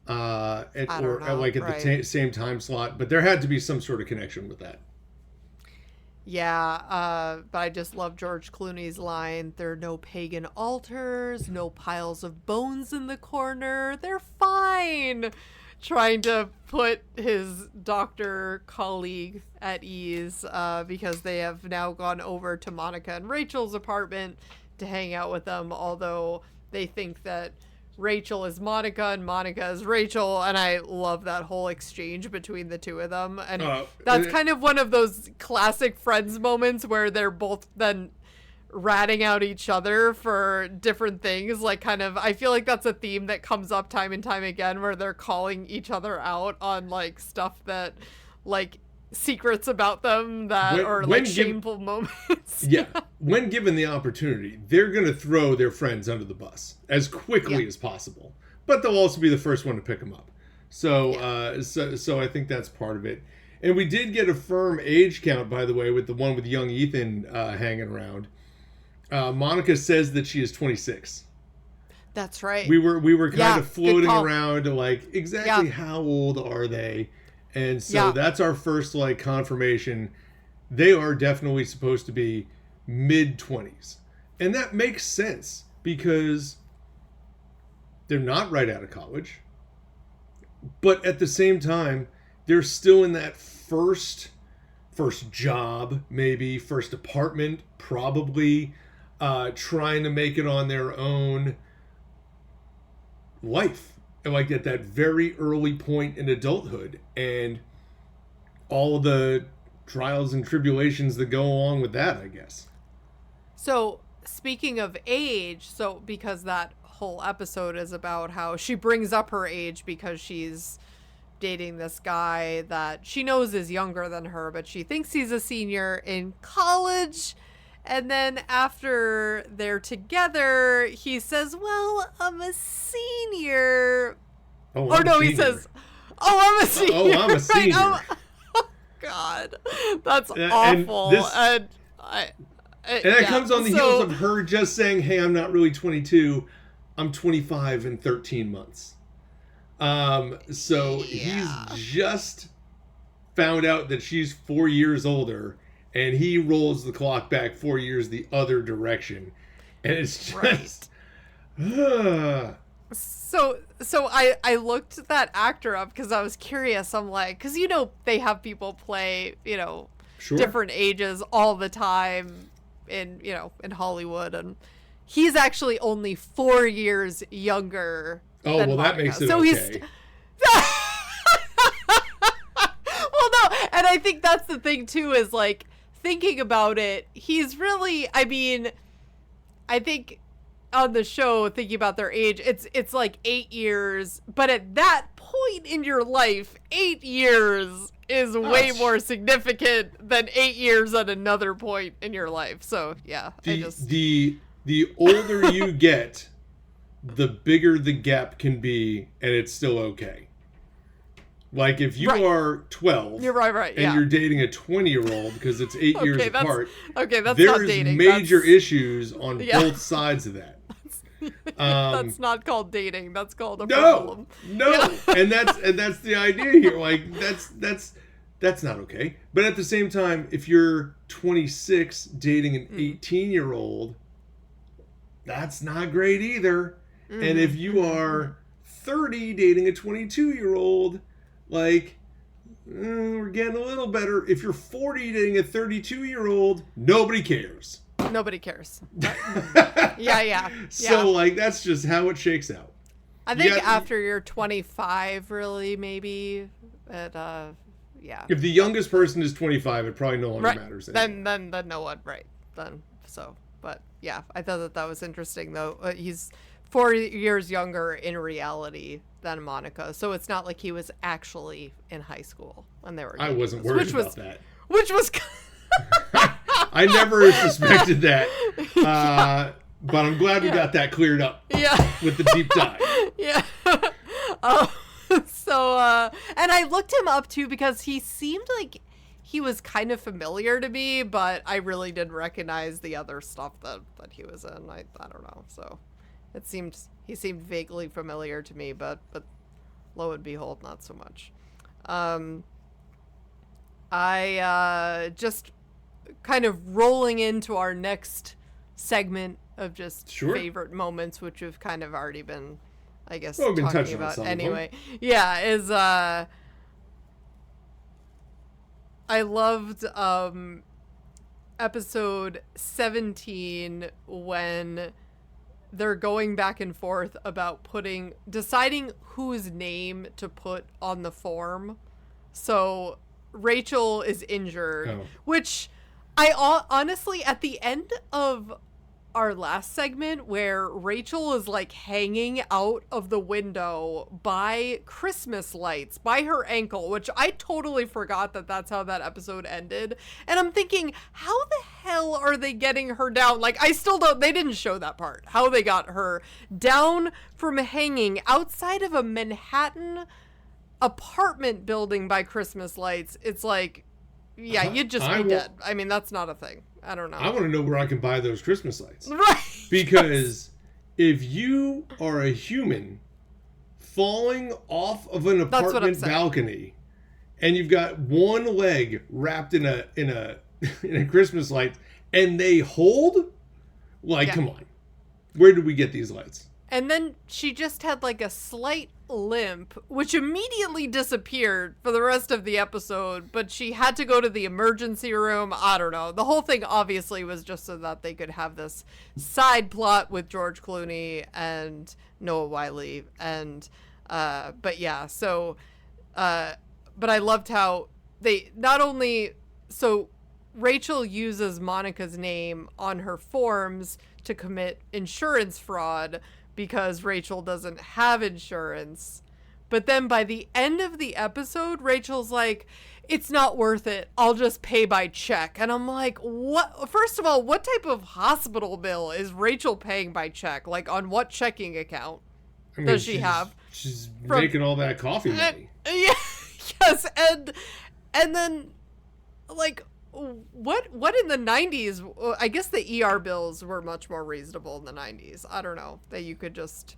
at the same time slot. But there had to be some sort of connection with that. Yeah, but I just love George Clooney's line. There are no pagan altars, no piles of bones in the corner. They're fine. Trying to put his doctor colleague at ease because they have now gone over to Monica and Rachel's apartment to hang out with them, although they think that Rachel is Monica and Monica is Rachel, and I love that whole exchange between the two of them. And that's kind of one of those classic Friends moments where they're both then ratting out each other for different things. I feel like that's a theme that comes up time and time again, where they're calling each other out on stuff that secrets about them that shameful moments. Yeah. When given the opportunity, they're going to throw their friends under the bus as quickly as possible, but they'll also be the first one to pick them up. So, so I think that's part of it. And we did get a firm age count, by the way, with the one with young Ethan hanging around. Monica says that she is 26. That's right. We were kind of floating around to exactly how old are they? And so that's our first confirmation. They are definitely supposed to be mid-20s. And that makes sense because they're not right out of college. But at the same time, they're still in that first job, maybe first apartment, probably trying to make it on their own life. And at that very early point in adulthood, and all the trials and tribulations that go along with that, I guess. So, speaking of age, so because that whole episode is about how she brings up her age because she's dating this guy that she knows is younger than her, but she thinks he's a senior in college. And then after they're together, he says, well, I'm a senior. Oh, or no, he says, oh, I'm a senior. Oh, I'm a senior. Right? Oh, God. That's awful. And it comes on the heels of her just saying, hey, I'm not really 22. I'm 25 in 13 months. He's just found out that she's 4 years older, and he rolls the clock back 4 years the other direction. And it's just... Right. So I looked that actor up because I was curious. I'm like, because, they have people play, Sure. different ages all the time in Hollywood. And he's actually only 4 years younger than well, Monica. that makes it so okay. Well, no, and I think that's the thing, too, is, like, thinking about it, he's really, I mean, I think on the show, thinking about their age, it's like 8 years, but at that point in your life, 8 years is way more significant than 8 years at another point in your life. So, yeah. The older you get, the bigger the gap can be, and it's still okay. Like, if you are 12 you're right, and you're dating a 20-year-old because it's 8 years apart, that's not there's dating. major issues on both sides of that. That's not called dating. That's called a problem. No, and that's the idea here. Like, that's not okay. But at the same time, if you're 26 dating an 18-year-old, that's not great either. Mm-hmm. And if you are 30 dating a 22-year-old, like, we're getting a little better. If you're 40 dating a 32-year-old, nobody cares. Nobody cares. Yeah. So, like, that's just how it shakes out. I think after you're 25, really, maybe. But, yeah. If the youngest person is 25, it probably no longer matters anymore. Then no one, right. But, yeah, I thought that was interesting, though. He's 4 years younger in reality than Monica. So it's not like he was actually in high school when they were dating. I wasn't worried about that. Which was... I never suspected that. But I'm glad we got that cleared up. Yeah. With the deep dive. Yeah. And I looked him up too because he seemed like he was kind of familiar to me, but I really didn't recognize the other stuff that he was in. I don't know. So he seemed vaguely familiar to me, but lo and behold, not so much. I just kind of rolling into our next segment of just favorite moments, which we've kind of already been, I guess, talking about anyway. Yeah, is I loved episode 17 when they're going back and forth about deciding whose name to put on the form. So Rachel is injured, which I honestly, at the end of our last segment where Rachel is like hanging out of the window by Christmas lights by her ankle, which I totally forgot that's how that episode ended. And I'm thinking, how the hell are they getting her down? Like, they didn't show that part, how they got her down from hanging outside of a Manhattan apartment building by Christmas lights. It's like, yeah, you'd just be dead. I mean, that's not a thing. I don't know. I want to know where I can buy those Christmas lights. Right. Because if you are a human falling off of an apartment balcony and you've got one leg wrapped in a Christmas light and they hold, come on. Where did we get these lights? And then she just had like a slight limp, which immediately disappeared for the rest of the episode, but she had to go to the emergency room. I don't know. The whole thing obviously was just so that they could have this side plot with George Clooney and Noah Wyle. And, but yeah, so, but I loved how they not only so Rachel uses Monica's name on her forms to commit insurance fraud because Rachel doesn't have insurance. But then by the end of the episode, Rachel's like, it's not worth it. I'll just pay by check. And I'm like, what? First of all, what type of hospital bill is Rachel paying by check? Like, on what checking account does she have? She's making all that coffee money. Yeah, yes. And then, like, what in the 90s? I guess the ER bills were much more reasonable in the 90s. I don't know, that you could just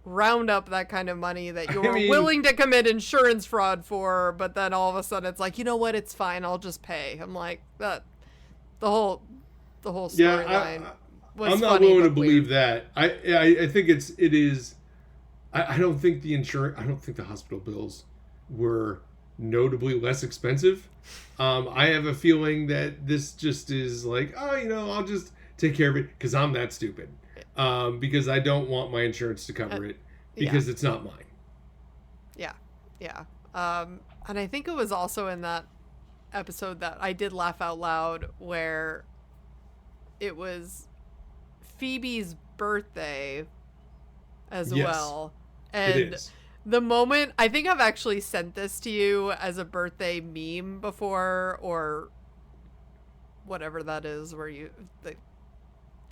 round up that kind of money that you were willing to commit insurance fraud for, but then all of a sudden it's like, you know what, it's fine, I'll just pay. I'm like, that the whole storyline was I'm not funny, willing to but believe weird. that. I think it is. I don't think the hospital bills were notably less expensive. I have a feeling that this just is like, I'll just take care of it because I'm that stupid. Because I don't want my insurance to cover it because it's not mine. Yeah. Yeah. And I think it was also in that episode that I did laugh out loud where it was Phoebe's birthday as well. And it is. The moment, I think I've actually sent this to you as a birthday meme before, or whatever that is, where the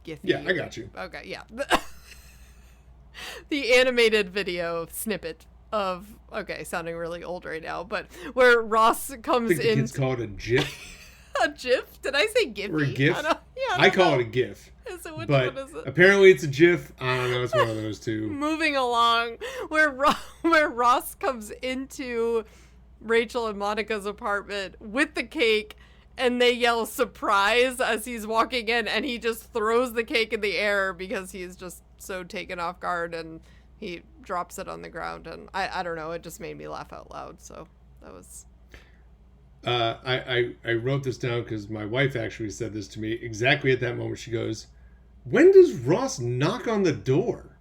Giphy. Yeah, I got you. Okay, yeah. The animated video snippet of, sounding really old right now, but where Ross comes in. I think the kids call it a GIF. A GIF? Did I say Giphy? Or a GIF? I call it a GIF. Which but one is it? Apparently it's a GIF. I don't know. It's one of those two. Moving along, where Ross comes into Rachel and Monica's apartment with the cake, and they yell surprise as he's walking in, and he just throws the cake in the air because he's just so taken off guard, and he drops it on the ground. And I don't know. It just made me laugh out loud. So that was... I wrote this down because my wife actually said this to me exactly at that moment. She goes, when does Ross knock on the door?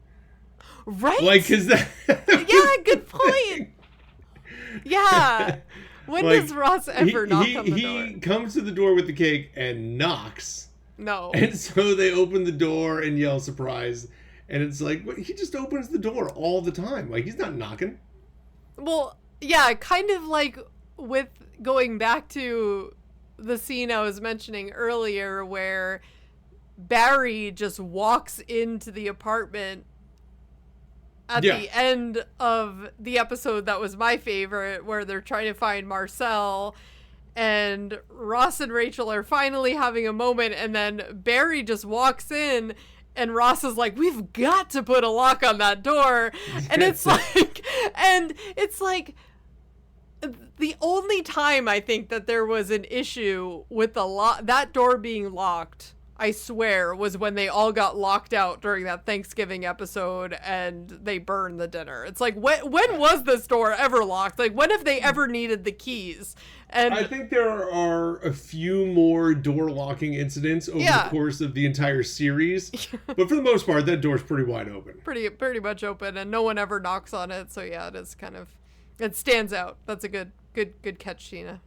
Right? Like, is that... Yeah, good point. Yeah. When does Ross ever knock on the door? He comes to the door with the cake and knocks. No. And so they open the door and yell surprise. And it's like, he just opens the door all the time. Like, he's not knocking. Well, yeah, kind of like with going back to the scene I was mentioning earlier where Barry just walks into the apartment at the end of the episode that was my favorite, where they're trying to find Marcel, and Ross and Rachel are finally having a moment, and then Barry just walks in and Ross is like, we've got to put a lock on that door. And it's like the only time I think that there was an issue with that door being locked, I swear, was when they all got locked out during that Thanksgiving episode and they burned the dinner. It's like, when was this door ever locked? Like, when have they ever needed the keys? And I think there are a few more door locking incidents over the course of the entire series. But for the most part, that door's pretty wide open. Pretty much open, and no one ever knocks on it. So yeah, it is kind of, it stands out. That's a good catch, Tina.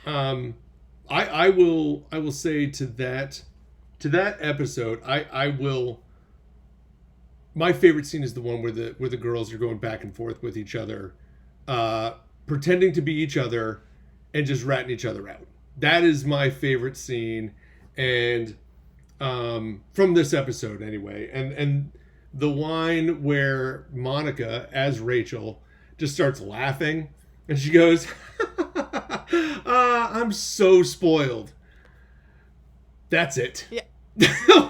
I will say to that episode, my favorite scene is the one where the girls are going back and forth with each other, pretending to be each other and just ratting each other out. That is my favorite scene, and from this episode anyway. And the line where Monica, as Rachel, just starts laughing, and she goes, I'm so spoiled. That's it. Yeah.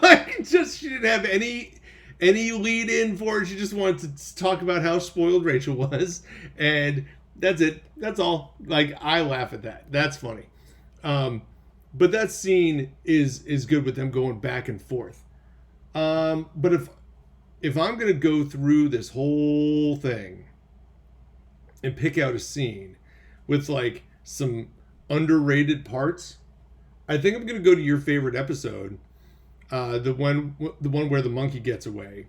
Like, she didn't have any lead in for it. She just wanted to talk about how spoiled Rachel was, and that's it. That's all. Like, I laugh at that. That's funny. But that scene is good with them going back and forth. But if I'm gonna go through this whole thing and pick out a scene with like some underrated parts, I think I'm gonna go to your favorite episode, the one where the monkey gets away,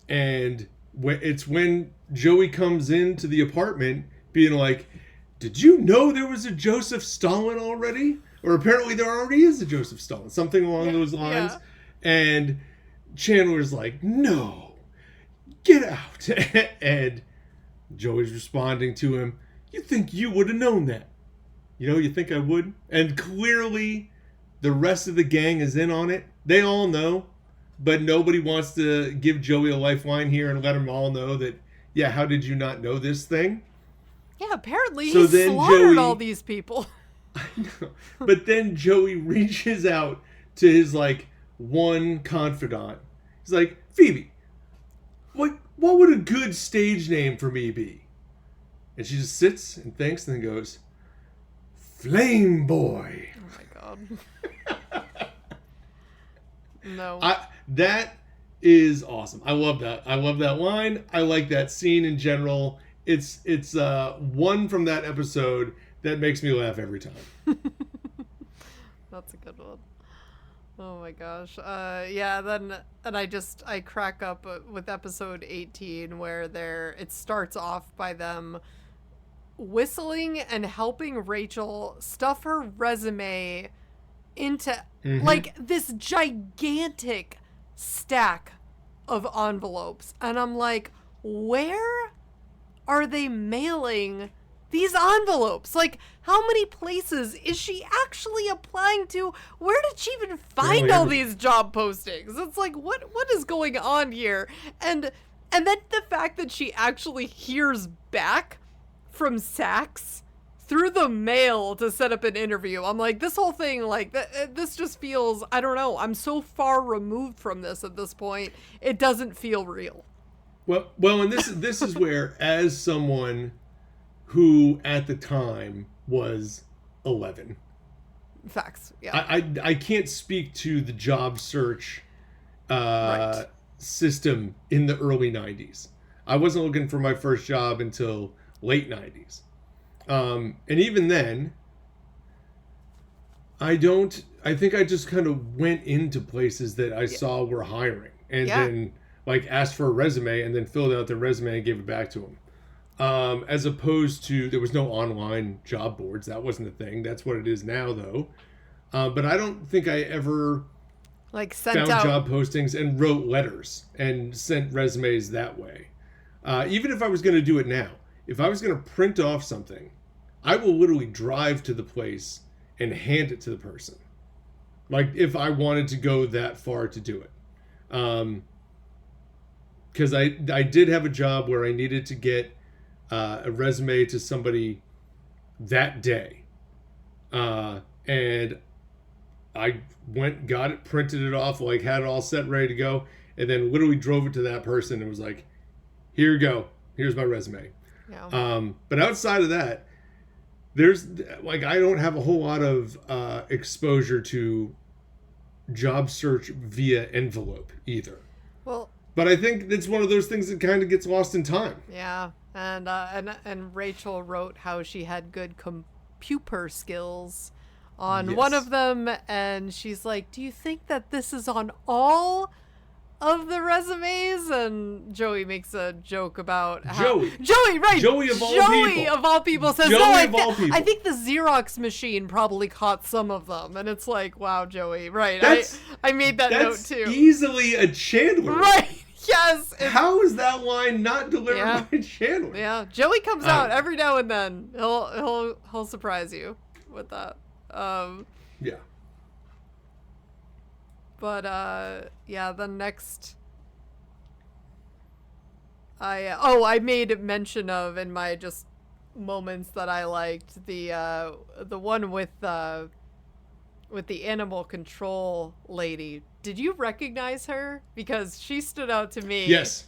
and it's when Joey comes into the apartment being like, did you know there was a Joseph Stalin already? Or apparently there already is a Joseph Stalin, something along those lines. Yeah. And Chandler's like, no, get out. And Joey's responding to him, you think you would have known that? You think I would? And clearly the rest of the gang is in on it. They all know, but nobody wants to give Joey a lifeline here and let them all know that, yeah, how did you not know this thing? Yeah, apparently he slaughtered all these people. I know. But then Joey reaches out to his, one confidant. He's like, Phoebe, what would a good stage name for me be? And she just sits and thinks and then goes, Flame Boy. Oh my God. No. That is awesome. I love that. I love that line. I like that scene in general. It's one from that episode that makes me laugh every time. That's a good one. Oh my gosh. Yeah, then I crack up with episode 18 where it starts off by them whistling and helping Rachel stuff her resume into this gigantic stack of envelopes. And I'm like, where are they mailing these envelopes? How many places is she actually applying to? Where did she even find all these job postings? It's like, what is going on here? And then the fact that she actually hears back from Sachs through the mail to set up an interview. I'm like, this whole thing, this just feels, I don't know, I'm so far removed from this at this point. It doesn't feel real. Well, and this is where, as someone who at the time was 11. Facts, yeah. I can't speak to the job search system in the early 90s. I wasn't looking for my first job until late 90s. And even then, I think I just kind of went into places that I saw were hiring and then asked for a resume and then filled out their resume and gave it back to them. As opposed to, there was no online job boards. That wasn't a thing. That's what it is now, though. But I don't think I ever found job postings and wrote letters and sent resumes that way. Even if I was going to do it now, if I was going to print off something, I will literally drive to the place and hand it to the person. If I wanted to go that far to do it. Because I did have a job where I needed to get a resume to somebody that day. And I went, got it, printed it off, had it all set, ready to go, and then literally drove it to that person and was like, here you go. Here's my resume. Yeah. But outside of that, there's I don't have a whole lot of exposure to job search via envelope either. Well, but I think it's one of those things that kind of gets lost in time. Yeah, and Rachel wrote how she had good computer skills on one of them, and she's like, "Do you think that this is on all of the resumes?" And Joey makes a joke about how Joey of all people says, I think the Xerox machine probably caught some of them. And it's like, wow, Joey, right. I made that note too. That's easily a Chandler. Right. Yes. How is that line not delivered by Chandler? Yeah. Joey comes out every now and then. He'll surprise you with that. Yeah. But, the next... I made mention of in my just moments that I liked the one with the animal control lady. Did you recognize her? Because she stood out to me. Yes.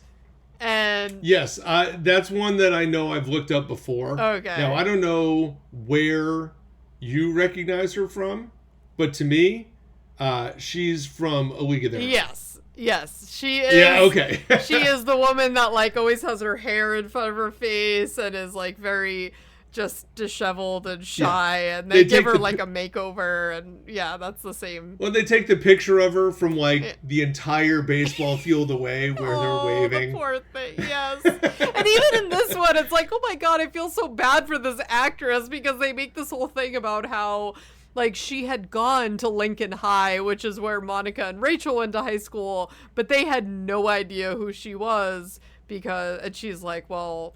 And... Yes, that's one that I know I've looked up before. Okay. Now, I don't know where you recognize her from, but to me... she's from A League of Their Own. Yes, she is. Yeah, okay. She is the woman that always has her hair in front of her face and is very, just disheveled and shy, and they give her like a makeover, and that's the same. Well, they take the picture of her from like the entire baseball field away where they're waving. The poor thing, yes. And even in this one, it's like, oh my god, I feel so bad for this actress, because they make this whole thing about how like she had gone to Lincoln High, which is where Monica and Rachel went to high school, but they had no idea who she was, and she's like, well,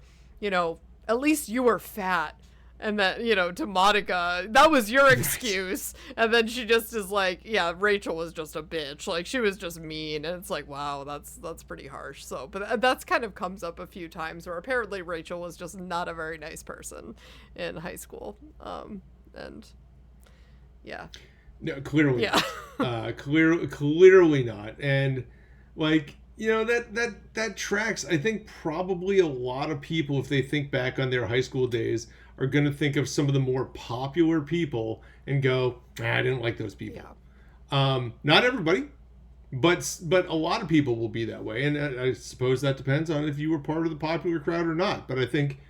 at least you were fat. And that, to Monica, that was your excuse. And then she just is like, yeah, Rachel was just a bitch. Like, she was just mean. And it's like, wow, that's pretty harsh. So, but that's kind of comes up a few times where apparently Rachel was just not a very nice person in high school. And yeah. No, clearly. Yeah. Clearly not. And like, that tracks. I think probably a lot of people, if they think back on their high school days, are going to think of some of the more popular people and go, I didn't like those people. Yeah. Not everybody, but a lot of people will be that way. And I suppose that depends on if you were part of the popular crowd or not. But I think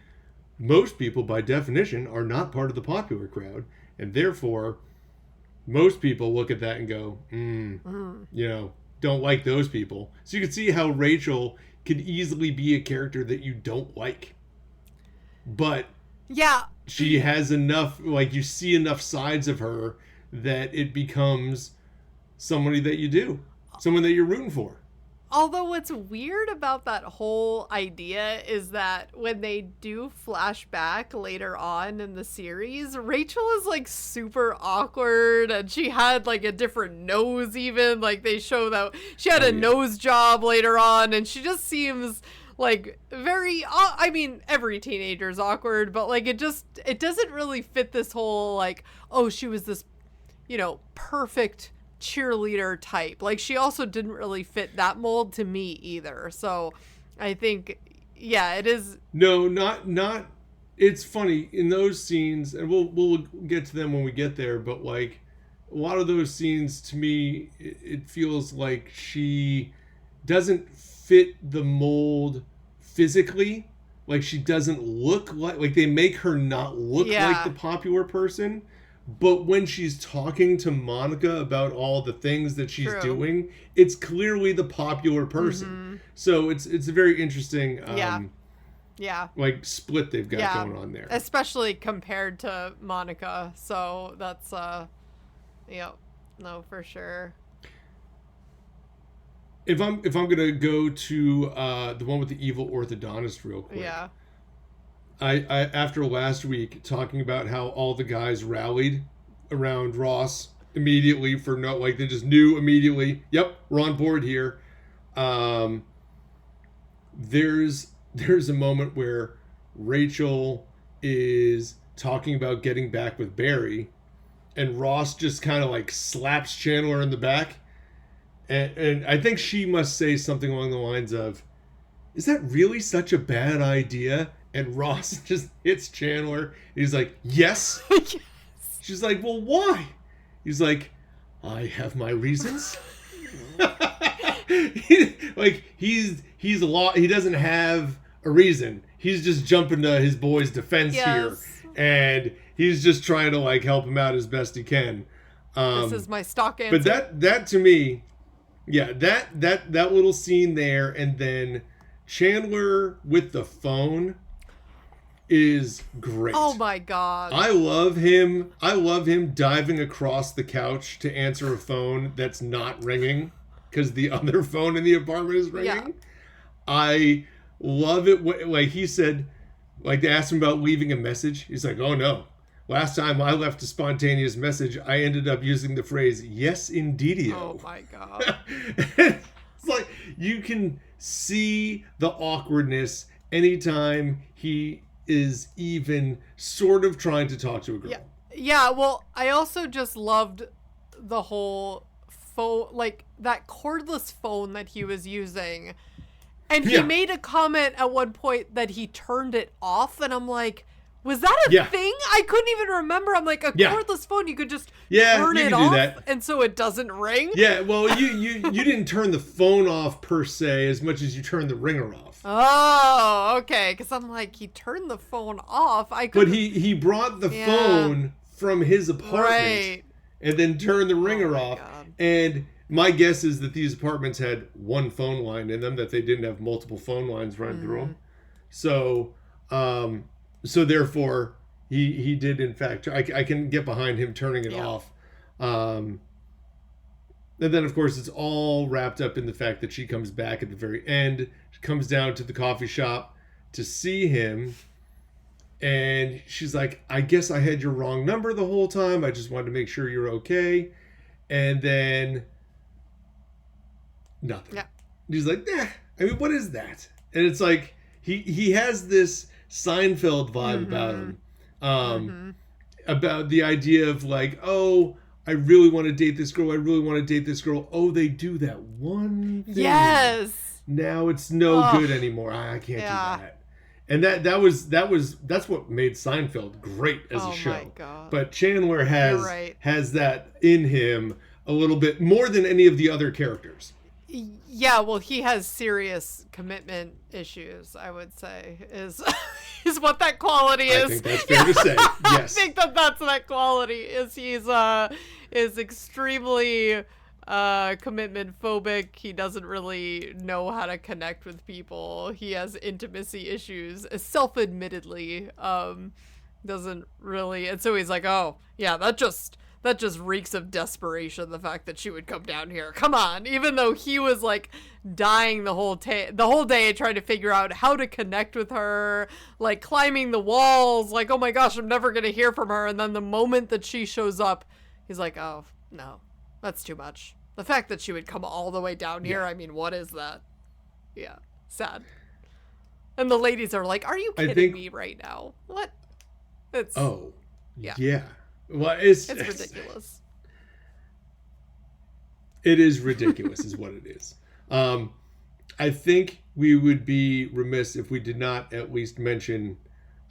most people, by definition, are not part of the popular crowd. And therefore, most people look at that and go, don't like those people. So you can see how Rachel could easily be a character that you don't like. But she has enough, like, you see enough sides of her that it becomes somebody that you do. Someone that you're rooting for. Although what's weird about that whole idea is that when they do flashback later on in the series, Rachel is like super awkward, and she had like a different nose even. Like they show that she had a nose job later on, and she just seems like very, I mean, every teenager's awkward, but like it doesn't really fit this whole like, oh, she was this, perfect cheerleader type. Like she also didn't really fit that mold to me either. So I think it is. No, not it's funny in those scenes, and we'll get to them when we get there, but like a lot of those scenes to me, it feels like she doesn't fit the mold physically. Like she doesn't look like they make her not look like the popular person. But when she's talking to Monica about all the things that she's doing, it's clearly the popular person. Mm-hmm. So it's a very interesting like split they've got going on there. Especially compared to Monica. So that's no, for sure. If I'm gonna go to the one with the evil orthodontist real quick. Yeah. I after last week talking about how all the guys rallied around Ross immediately for they just knew immediately, yep, we're on board here. There's a moment where Rachel is talking about getting back with Barry, and Ross just kind of like slaps Chandler in the back, and I think she must say something along the lines of, "Is that really such a bad idea?" And Ross just hits Chandler. He's like, yes. Yes. She's like, well, why? He's like, I have my reasons. He's a lot. He doesn't have a reason. He's just jumping to his boy's defense here, and he's just trying to like help him out as best he can. This is my stock answer. But that to me, that little scene there, and then Chandler with the phone is great. Oh my god. I love him diving across the couch to answer a phone that's not ringing because the other phone in the apartment is ringing. Yeah. I love it. Like he said, like they asked him about leaving a message. He's like, oh no. Last time I left a spontaneous message, I ended up using the phrase, yes, indeedio. Oh my god. It's like you can see the awkwardness anytime he is even sort of trying to talk to a girl. Yeah, well, I also just loved the whole phone, like that cordless phone that he was using. And he made a comment at one point that he turned it off, and I'm like, Was that a thing? I couldn't even remember. I'm like, a cordless phone, you could just turn it off, and so it doesn't ring? Yeah, well, you didn't turn the phone off, per se, as much as you turned the ringer off. Oh, okay, because I'm like, he turned the phone off. But he brought the phone from his apartment and then turned the ringer off. God. And my guess is that these apartments had one phone line in them, that they didn't have multiple phone lines running through them. So, so therefore, he did, in fact, I can get behind him turning it off. And then, of course, it's all wrapped up in the fact that she comes back at the very end. She comes down to the coffee shop to see him. And she's like, I guess I had your wrong number the whole time. I just wanted to make sure you're okay. And then nothing. Yeah. He's like, nah, I mean, what is that? And it's like, he has this Seinfeld vibe about him. About the idea of like, oh, I really want to date this girl. I really want to date this girl. Oh, they do that one thing. Yes. Now it's no good anymore. I can't do that. And that's what made Seinfeld great as a show. My God. But Chandler has that in him a little bit more than any of the other characters. Yeah, well, he has serious commitment issues, I would say, is what that quality is. I think that's fair to say. Yes. I think that's that quality is is extremely commitment phobic. He doesn't really know how to connect with people. He has intimacy issues, self-admittedly. Doesn't really, and so he's like, oh yeah, that just reeks of desperation, the fact that she would come down here. Come on. Even though he was like dying the whole day trying to figure out how to connect with her, like climbing the walls, like, oh my gosh, I'm never going to hear from her. And then the moment that she shows up, he's like, oh no, that's too much. The fact that she would come all the way down here. I mean, what is that? Yeah. Sad. And the ladies are like, are you kidding me right now? What? It's, yeah. Well, it's ridiculous. It is ridiculous, is what it is. I think we would be remiss if we did not at least mention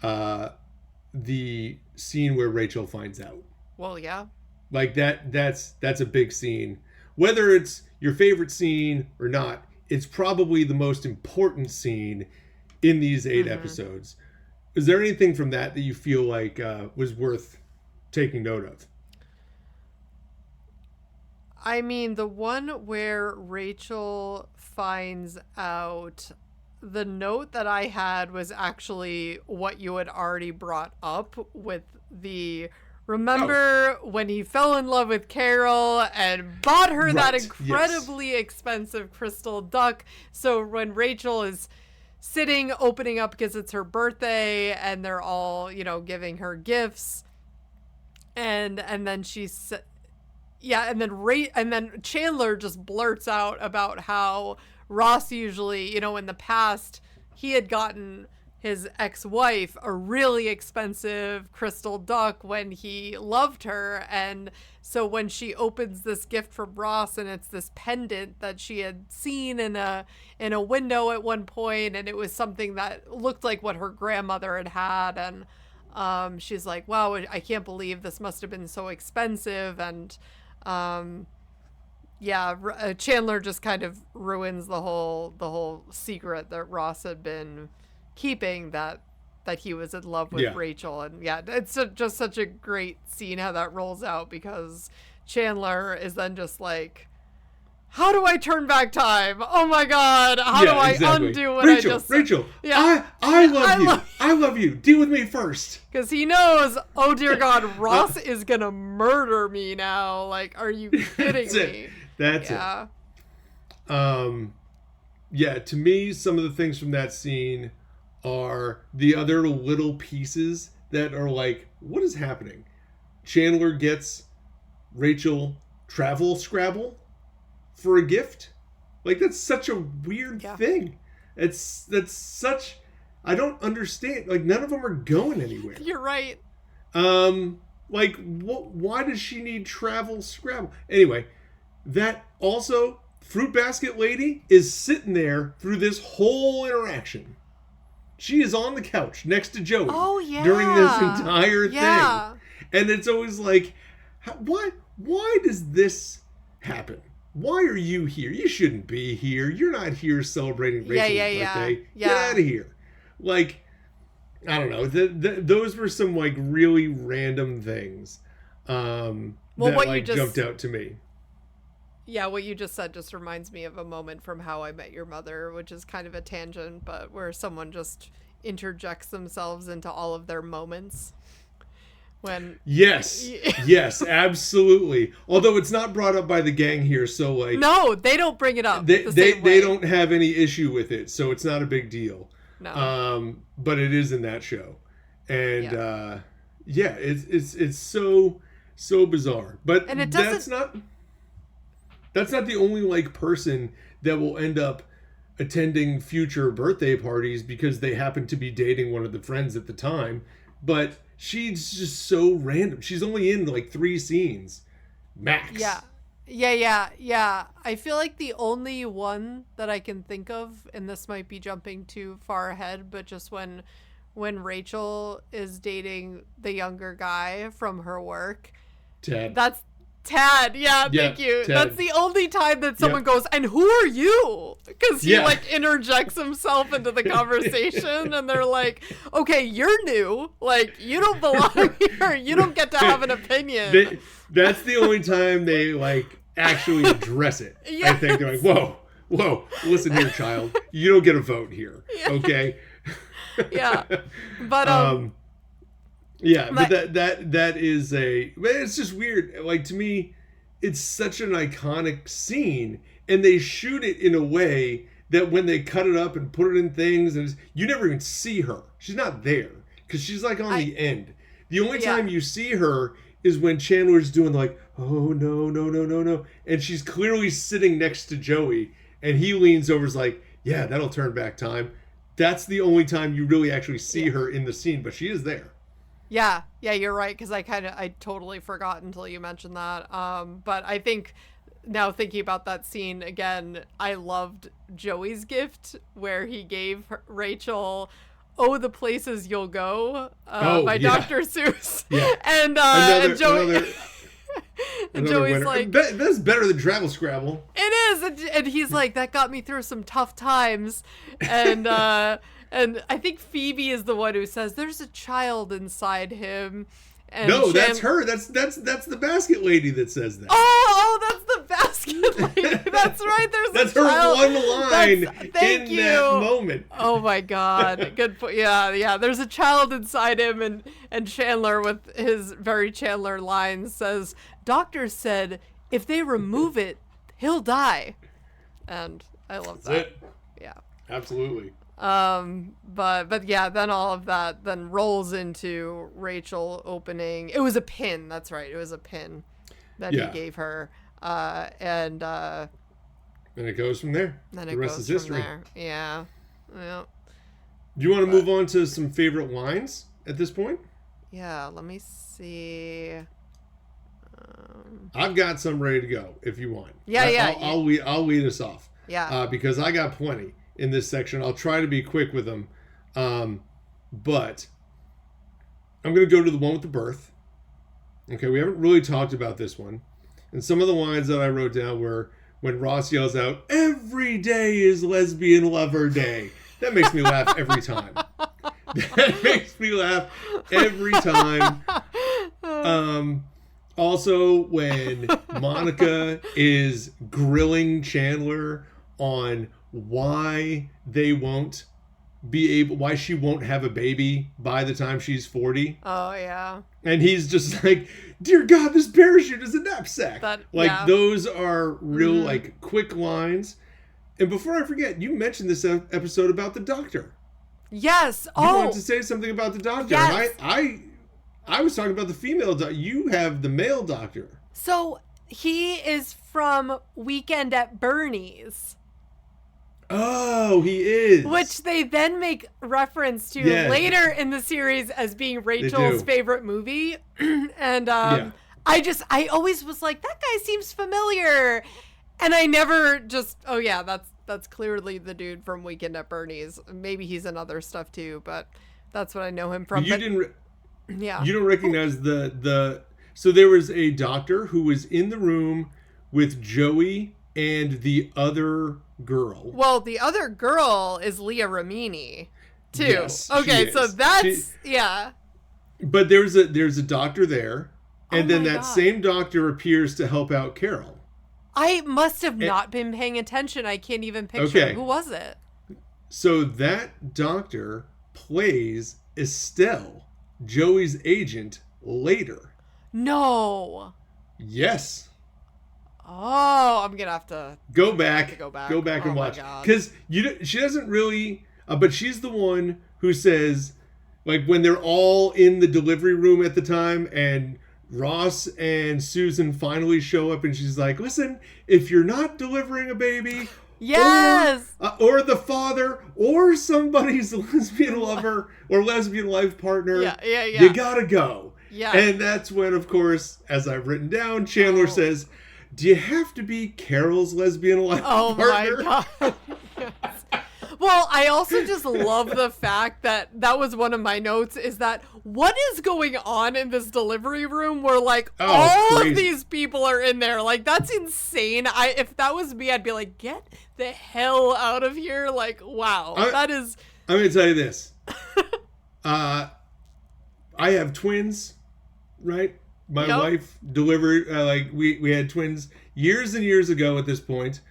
the scene where Rachel finds out. Well, yeah. Like that's a big scene. Whether it's your favorite scene or not, it's probably the most important scene in these 8 episodes. Is there anything from that you feel like was worth taking note of? I mean, the one where Rachel finds out, the note that I had was actually what you had already brought up with the, remember when he fell in love with Carol and bought her that incredibly expensive crystal duck. So when Rachel is sitting, opening up because it's her birthday and they're all, giving her gifts. And then she's, and then Chandler just blurts out about how Ross usually, in the past, he had gotten his ex-wife a really expensive crystal duck when he loved her. And so when she opens this gift from Ross and it's this pendant that she had seen in a window at one point, and it was something that looked like what her grandmother had had, and she's like, wow, I can't believe this must have been so expensive. And Chandler just kind of ruins the whole secret that Ross had been keeping, that he was in love with Rachel. And it's just such a great scene how that rolls out, because Chandler is then just like, how do I turn back time? Oh my God. How do I undo what I just said? Rachel, I love you. I love you. Deal with me first. Because he knows, oh dear God, Ross is going to murder me now. Like, are you kidding me? That's it. To me, some of the things from that scene are the other little pieces that are like, what is happening? Chandler gets Rachel travel Scrabble for a gift. Like, that's such a weird thing. That's such, I don't understand. Like, none of them are going anywhere. You're right. Like, why does she need travel Scrabble? Anyway, that also, Fruit Basket Lady is sitting there through this whole interaction, She is on the couch next to Joey during this entire thing. And it's always like, why does this happen? Why are you here? You shouldn't be here. You're not here celebrating Rachel's birthday. Get out of here. Like, I don't know. Those were some like really random things that like jumped out to me. Yeah, what you just said just reminds me of a moment from How I Met Your Mother, which is kind of a tangent, but where someone just interjects themselves into all of their moments. Yes, absolutely. Although it's not brought up by the gang here, so like no, they don't bring it up. They don't have any issue with it, so it's not a big deal. No. But it is in that show, and it's so bizarre. But and that's not the only like person that will end up attending future birthday parties because they happen to be dating one of the friends at the time. But she's just so random. She's only in like 3 scenes, max. Yeah. I feel like the only one that I can think of, and this might be jumping too far ahead, but just when Rachel is dating the younger guy from her work. Ted. That's Tad. Yeah, thank you. Ted. That's the only time that someone goes, and who are you? Because he like interjects himself into the conversation, and they're like, okay, you're new. Like, you don't belong here. You don't get to have an opinion. That's the only time they like actually address it. I think they're like, whoa, listen here, child. You don't get a vote here. Okay. But but that is it's just weird. Like, to me, it's such an iconic scene, and they shoot it in a way that when they cut it up and put it in things, and you never even see her. She's not there because she's like on the end. The only time you see her is when Chandler's doing like, oh no, and she's clearly sitting next to Joey, and he leans over, is like, yeah, that'll turn back time. That's the only time you really actually see her in the scene, but she is there. Yeah, you're right, because I totally forgot until you mentioned that. But I think now thinking about that scene again, I loved Joey's gift where he gave Rachel "Oh, the Places You'll Go" by Dr. Seuss, and Joey. And Joey's winner. like, that's better than Travel Scrabble. It is, and he's like, that got me through some tough times, and and I think Phoebe is the one who says there's a child inside him. And no, that's her. That's the basket lady that says that. Oh, that's the basket lady. That's right. That's her child. One line that moment. Oh my God. Good point. Yeah. There's a child inside him, and Chandler, with his very Chandler line, says, "Doctor said if they remove it, he'll die." And I love that. That's it. Yeah. Absolutely. But yeah, then all of that then rolls into Rachel opening. It was a pin. That's right. It was a pin that he gave her. And it goes from there. Then the rest is history. Yeah. Do you want to move on to some favorite lines at this point? Yeah. Let me see. I've got some ready to go if you want. I'll lead us off. Yeah. Because I got plenty in this section. I'll try to be quick with them. But I'm going to go to the one with the birth. Okay, we haven't really talked about this one. And some of the lines that I wrote down were when Ross yells out, "Every day is lesbian lover day." That makes me laugh every time. That makes me laugh every time. Also, when Monica is grilling Chandler on why she won't have a baby by the time she's 40. Oh, yeah. And he's just like, dear God, this parachute is a knapsack. Those are real, like, quick lines. And before I forget, you mentioned this episode about the doctor. Yes. You wanted to say something about the doctor. Yes. And I was talking about the female doctor. You have the male doctor. So he is from Weekend at Bernie's. Oh, he is. Which they then make reference to later in the series as being Rachel's favorite movie. And I always was like, that guy seems familiar. And I never just, that's that's clearly the dude from Weekend at Bernie's. Maybe he's in other stuff too, but that's what I know him from. You didn't. Yeah. You don't recognize the. So there was a doctor who was in the room with Joey and the other girl. Well, the other girl is Leah Remini, too. Yes, okay, so that's yeah. But there's a doctor there, and then that God. same doctor appears to help out Carol. I must have not been paying attention. I can't even picture. Okay. Who was it? So that doctor plays Estelle, Joey's agent, later. No. Yes. Oh, I'm gonna have to go back Oh and watch, because she doesn't really. But she's the one who says, like, when they're all in the delivery room at the time, and Ross and Susan finally show up, and she's like, "Listen, if you're not delivering a baby." Yes. Or the father, or somebody's lesbian lover or lesbian life partner. Yeah. You gotta go. Yeah. And that's when, of course, as I've written down, Chandler says, "Do you have to be Carol's lesbian life partner?" Oh my God. Yes. Well, I also just love the fact that was one of my notes, is that what is going on in this delivery room where, like, all of these people are in there. Like, that's insane. If that was me, I'd be like, get the hell out of here. Like, wow. That is... I'm going to tell you this. I have twins, right? My wife delivered, we had twins years and years ago at this point.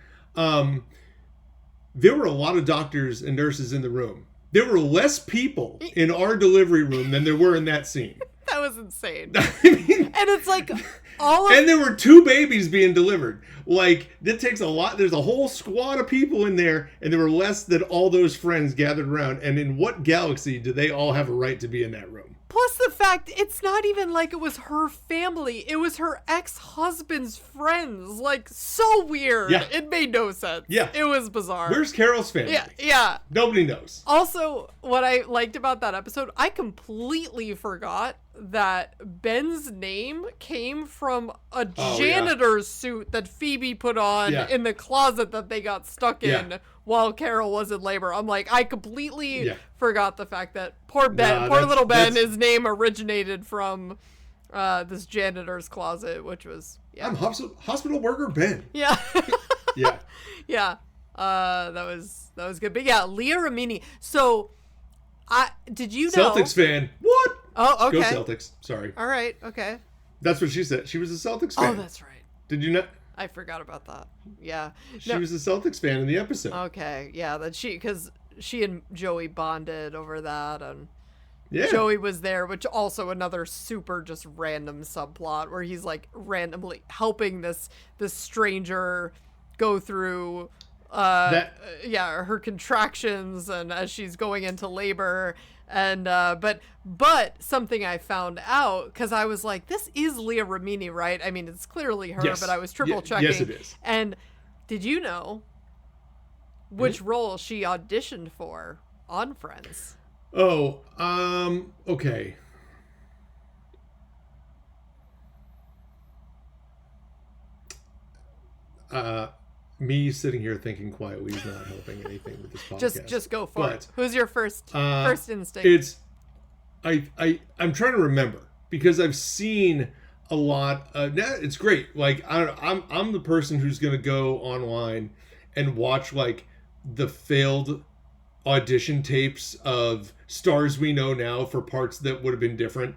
There were a lot of doctors and nurses in the room. There were less people in our delivery room than there were in that scene. That was insane. I mean, and it's like and there were 2 babies being delivered. Like, that takes a lot. There's a whole squad of people in there, and there were less than all those friends gathered around. And in what galaxy do they all have a right to be in that room? Plus the fact it's not even like it was her family. It was her ex-husband's friends. Like, so weird. Yeah. It made no sense. Yeah. It was bizarre. Where's Carol's family? Yeah. Nobody knows. Also, what I liked about that episode, I completely forgot that Ben's name came from a janitor's suit that Phoebe put on in the closet that they got stuck in while Carol was in labor. I'm like, I completely forgot the fact that poor little Ben, his name originated from this janitor's closet, which was I'm hospital worker Ben. Yeah. Yeah. That was good. But yeah, Leah Remini. So did you know Celtics fan? What? Oh, okay. Go Celtics. Sorry. All right. Okay. That's what she said. She was a Celtics fan. Oh, that's right. Did you not? I forgot about that. Yeah. She was a Celtics fan in the episode. Okay. Yeah. Because she and Joey bonded over that, and yeah, Joey was there, which also another super just random subplot where he's like randomly helping this stranger go through her contractions, and as she's going into labor. And but something I found out, because I was like, this is Leah Remini, right? I mean, it's clearly her, but I was triple checking. Yes, it is. And did you know which role she auditioned for on Friends? Oh, okay. Me sitting here thinking quietly is not helping anything with this podcast. Just go for it. Who's your first instinct? I'm trying to remember, because I've seen a lot. It's great. Like, I'm the person who's gonna go online and watch like the failed audition tapes of Stars We Know Now for parts that would have been different.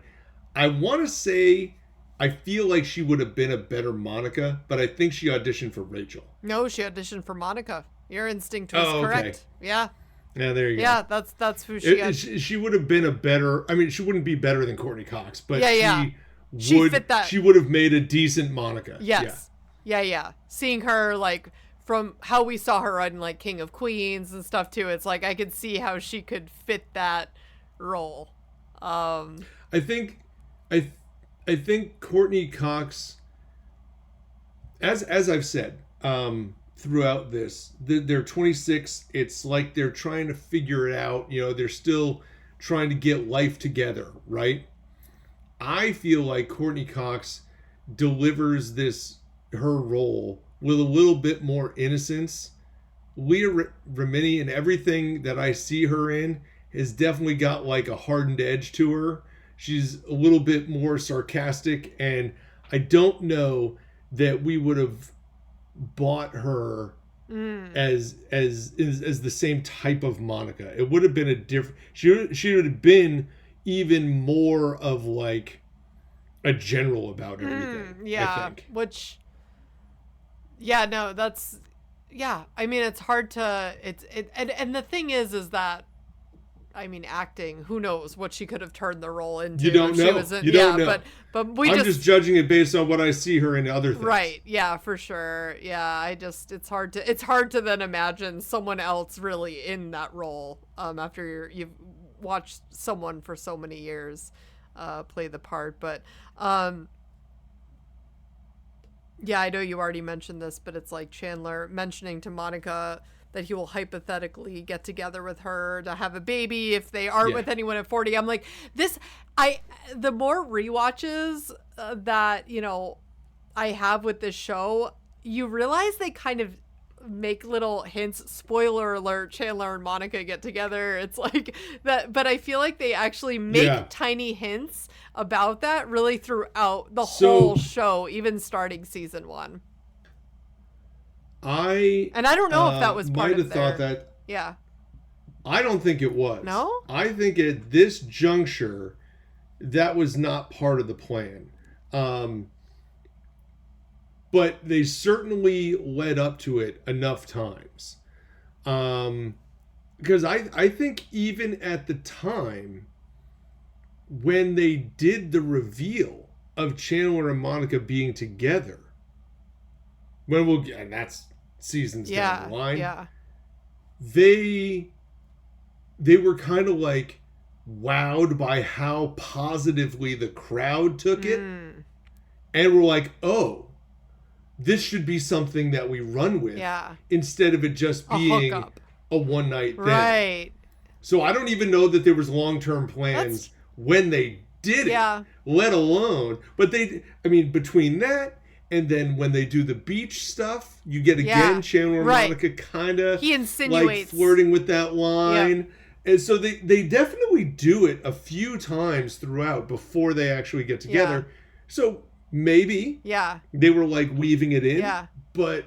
I want to say, I feel like she would have been a better Monica, but I think she auditioned for Rachel. No, she auditioned for Monica. Your instinct was correct. Okay. Yeah. Yeah, there you go. Yeah, that's who she she would have been a better, I mean, she wouldn't be better than Courtney Cox, but she fit that. She would have made a decent Monica. Yes. Yeah. Seeing her, like, from how we saw her on, like, King of Queens and stuff, too, it's like I could see how she could fit that role. I think Courtney Cox, as I've said throughout this, they're 26. It's like they're trying to figure it out. You know, they're still trying to get life together, right? I feel like Courtney Cox delivers her role with a little bit more innocence Leah Remini and everything that I see her in has definitely got like a hardened edge to her. She's a little bit more sarcastic, and I don't know that we would have bought her as the same type of Monica. It would have been a different. She would have been even more of like a general about everything. Yeah, I think. which. Yeah, no, that's. Yeah, I mean, it's hard to. And the thing is that. I mean, acting. Who knows what she could have turned the role into? You don't know. You don't know. But I'm just judging it based on what I see her in other things. Right. Yeah, for sure. Yeah, it's hard to then imagine someone else really in that role after you've watched someone for so many years play the part. But yeah, I know you already mentioned this, but it's like Chandler mentioning to Monica that he will hypothetically get together with her to have a baby if they aren't with anyone at 40. I'm like, the more rewatches that, I have with this show, you realize they kind of make little hints. Spoiler alert, Chandler and Monica get together. It's like that, but I feel like they actually make tiny hints about that really throughout the whole show, even starting season 1. I don't know if that was part of thought that. Yeah. I don't think it was. No? I think at this juncture, that was not part of the plan. But they certainly led up to it enough times. Because I think even at the time, when they did the reveal of Chandler and Monica being together, and that's seasons down the line. Yeah. They were kind of like wowed by how positively the crowd took it. And were like, oh, this should be something that we run with. Yeah. Instead of it just being a one night thing. Right. So I don't even know that there was long-term plans when they did it, let alone, but between that and then when they do the beach stuff, you get again Chandler and Monica kind of he insinuates like flirting with that line. And so they definitely do it a few times throughout before they actually get together. So maybe they were like weaving it in. But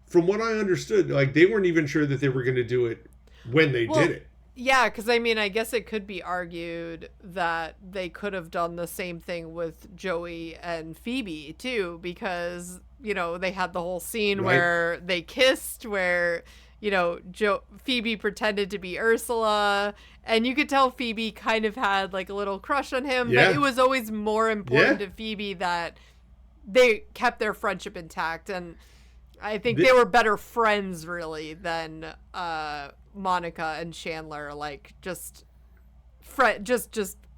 from what I understood, like they weren't even sure that they were going to do it when they did it. Yeah, because I mean, I guess it could be argued that they could have done the same thing with Joey and Phoebe too, because they had the whole scene where they kissed, where Phoebe pretended to be Ursula, and you could tell Phoebe kind of had like a little crush on him, but it was always more important to Phoebe that they kept their friendship intact, and I think they were better friends really than Monica and Chandler, like just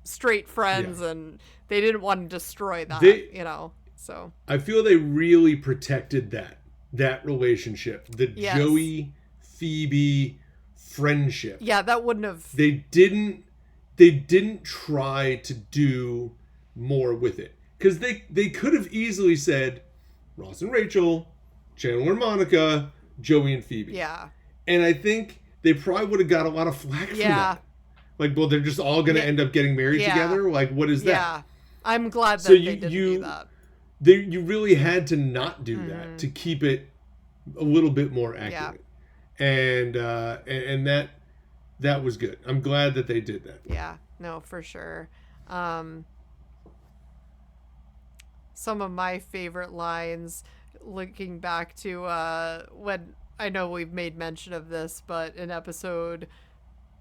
straight friends, and they didn't want to destroy that, so I feel they really protected that relationship, the Joey Phoebe friendship. Yeah, that wouldn't have. They didn't try to do more with it, because they could have easily said Ross and Rachel, Chandler and Monica, Joey and Phoebe. Yeah, and I think they probably would have got a lot of flack for that. Like, well, they're just all going to end up getting married together? Like, what is that? Yeah, I'm glad that they didn't do that. You really had to not do that to keep it a little bit more accurate. And that was good. I'm glad that they did that. Yeah, no, for sure. Some of my favorite lines, looking back to when, I know we've made mention of this, but in episode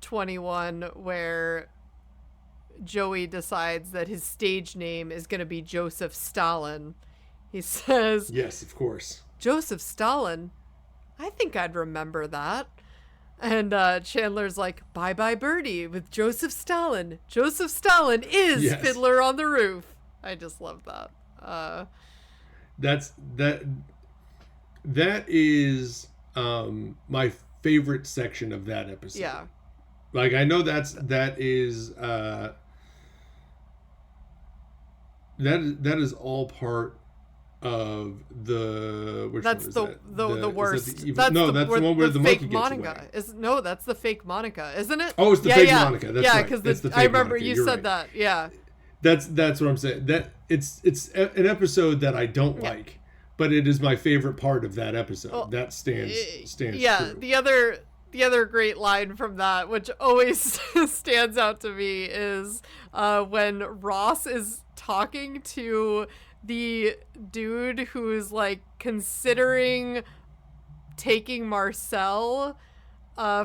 21, where Joey decides that his stage name is going to be Joseph Stalin, he says, yes, of course. Joseph Stalin? I think I'd remember that. And Chandler's like, Bye Bye Birdie with Joseph Stalin. Joseph Stalin is Fiddler on the Roof. I just love that. That is my favorite section of that episode. Yeah. Like, I know that is all part which that's one is the worst. Is that the that's the one where the monkey fake gets Monica. away. No, that's the fake Monica, isn't it? Oh, it's the fake Monica. That's right. Because I remember you said that. Yeah. That's what I'm saying. That it's an episode that I don't like, but it is my favorite part of that episode. Well, that stands Yeah, true. the other great line from that, which always stands out to me, is when Ross is talking to the dude who's like considering taking Marcel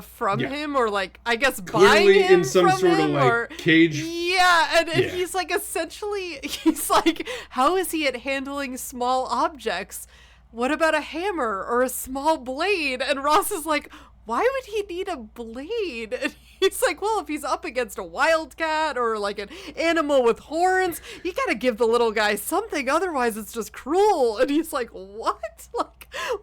from him, or like I guess buying him in some from sort him, of like cage. And he's like he's like, how is he at handling small objects? What about a hammer or a small blade? And Ross is like, why would he need a blade? And he's like, well, if he's up against a wildcat or like an animal with horns, you gotta give the little guy something, otherwise it's just cruel. And he's like, what?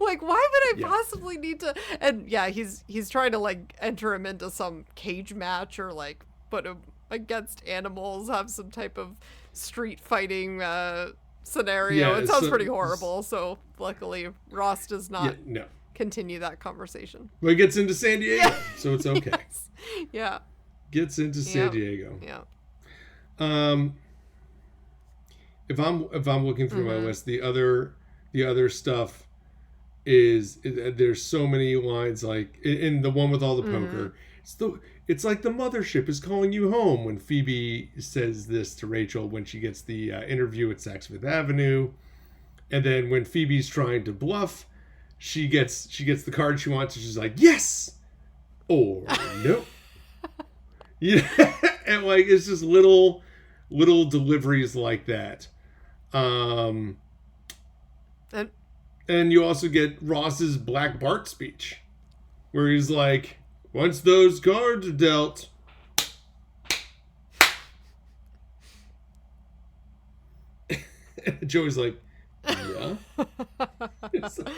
Like why would I possibly need to? And he's trying to like enter him into some cage match, or like put him against animals, have some type of street fighting scenario. It sounds pretty horrible. So luckily Ross does not continue that conversation. Well, he gets into San Diego, so it's okay. Yeah. Gets into San Diego. Yeah. If I'm looking through my list, the other stuff is there's so many lines, like in the one with all the poker. It's like the mothership is calling you home, when Phoebe says this to Rachel when she gets the interview at Saks Fifth Avenue, and then when Phoebe's trying to bluff, she gets the card she wants, and she's like, yes or no. And like it's just little deliveries like that. And you also get Ross's Black Bart speech, where he's like, once those cards are dealt, Joey's like, yeah. Like,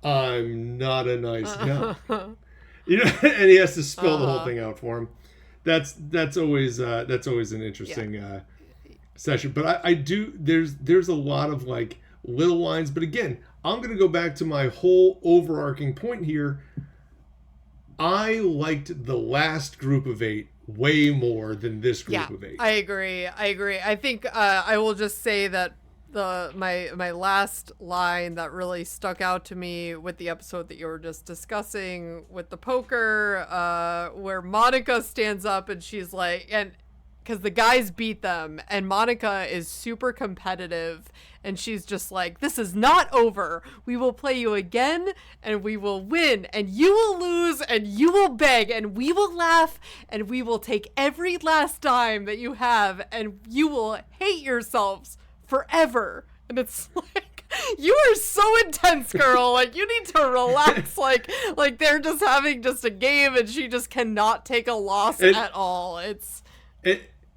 I'm not a nice guy. And he has to spell the whole thing out for him. That's always an interesting session. But I do, there's a lot of like little lines, but again, I'm going to go back to my whole overarching point here. I liked the last group of 8 way more than this group of 8. I agree. I think I will just say that my last line that really stuck out to me with the episode that you were just discussing with the poker, where Monica stands up and she's like, and because the guys beat them, and Monica is super competitive, and she's just like, this is not over. We will play you again, and we will win, and you will lose, and you will beg, and we will laugh, and we will take every last dime that you have, and you will hate yourselves forever. And it's like, you are so intense, girl. Like, you need to relax. like they're just having just a game, and she just cannot take a loss at all.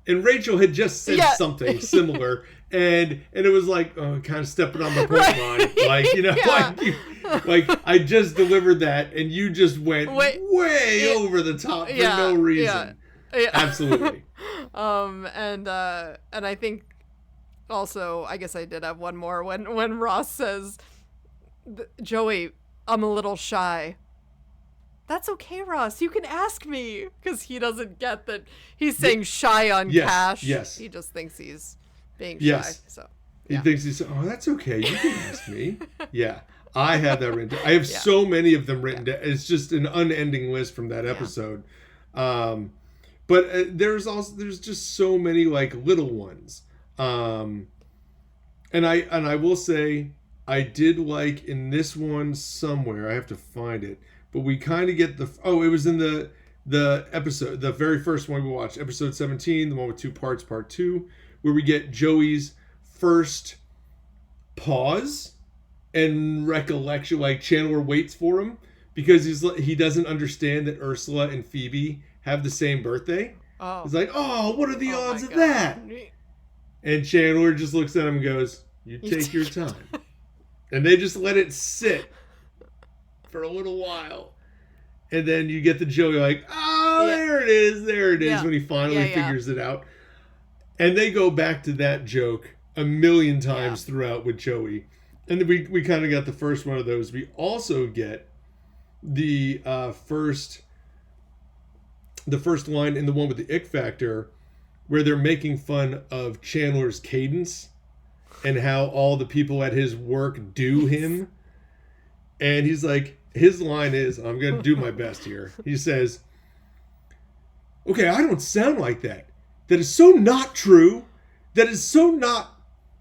And Rachel had just said something similar, and it was like, kind of stepping on the point line, like, like I just delivered that, and you just went way over the top for no reason. Yeah. Absolutely. And I think also, I guess I did have one more when Ross says, Joey, I'm a little shy. That's okay, Ross. You can ask me. Because he doesn't get that he's saying shy on cash. Yes. He just thinks he's being shy. So he thinks he's, that's okay. You can ask me. Yeah. I have that written down. I have so many of them written down. It's just an unending list from that episode. But there's just so many like little ones. And I will say, I did like in this one somewhere, I have to find it, but we kind of get it was in the episode, the very first one we watched, episode 17, the one with 2 parts, part 2, where we get Joey's first pause and recollection, like Chandler waits for him because he doesn't understand that Ursula and Phoebe have the same birthday. Oh. He's like, what are the odds of that? And Chandler just looks at him and goes, you take your time. And they just let it sit for a little while. And then you get the Joey like, there it is, when he finally figures it out. And they go back to that joke a million times throughout with Joey. And then we kind of got the first one of those. We also get the first line in the one with the Ick Factor, where they're making fun of Chandler's cadence and how all the people at his work do him. And he's like, his line is, I'm going to do my best here. He says, okay, I don't sound like that. That is so not true. That is so not.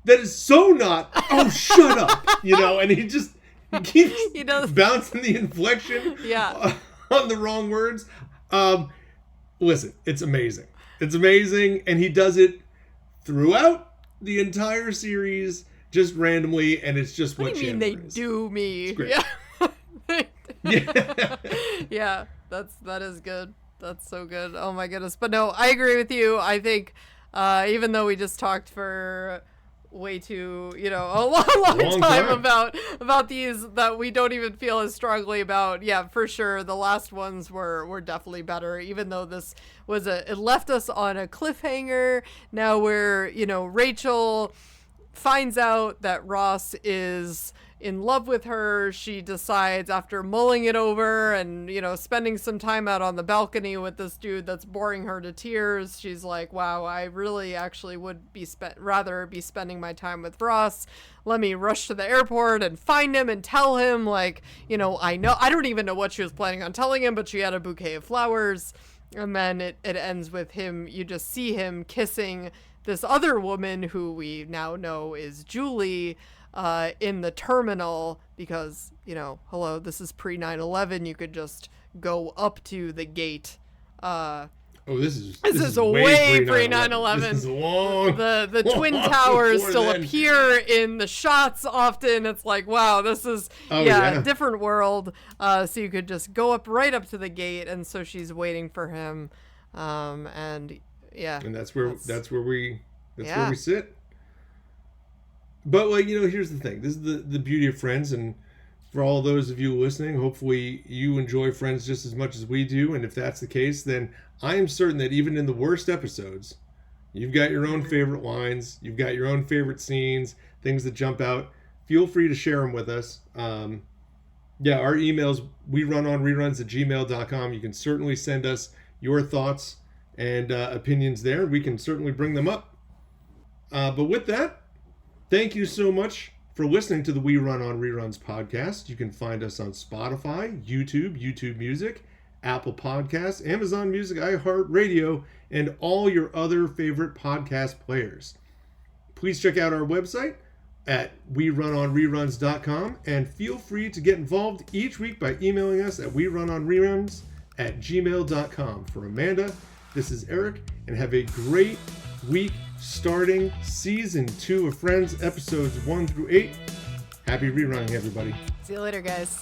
Oh, shut up. You know, and he keeps bouncing the inflection on the wrong words. Listen, it's amazing. It's amazing. And he does it throughout the entire series, just randomly. And it's just what you mean they do me. It's great. Yeah. That is good. That's so good. Oh my goodness. But no, I agree with you. I think even though we just talked for way too, a long time about these that we don't even feel as strongly about. Yeah, for sure. The last ones were definitely better, even though this was it left us on a cliffhanger. Now where, Rachel finds out that Ross is in love with her. She decides, after mulling it over and, spending some time out on the balcony with this dude that's boring her to tears, she's like, wow, I really actually would rather be spending my time with Ross. Let me rush to the airport and find him and tell him, I don't even know what she was planning on telling him, but she had a bouquet of flowers. And then it ends with him, you just see him kissing this other woman who we now know is Julie, in the terminal, because, hello, this is pre 9/11. You could just go up to the gate. This is way pre 9/11. This is long. The Twin Towers still appear in the shots often. It's like, wow, this is a different world. So you could just go right up to the gate, and so she's waiting for him. And that's where we sit. But here's the thing. This is the beauty of Friends, and for all those of you listening, hopefully you enjoy Friends just as much as we do. And if that's the case, then I am certain that even in the worst episodes, you've got your own favorite lines, you've got your own favorite scenes, things that jump out. Feel free to share them with us. Our emails, werunoonreruns@gmail.com. You can certainly send us your thoughts and opinions there. We can certainly bring them up. But with that, thank you so much for listening to the We Run on Reruns podcast. You can find us on Spotify, YouTube Music, Apple Podcasts, Amazon Music, iHeartRadio, and all your other favorite podcast players. Please check out our website at werunoonreruns.com, and feel free to get involved each week by emailing us at werunoonreruns@gmail.com. For Amanda, this is Eric, and have a great week starting season 2 of Friends, episodes 1 through 8. Happy rerunning, everybody. See you later, guys.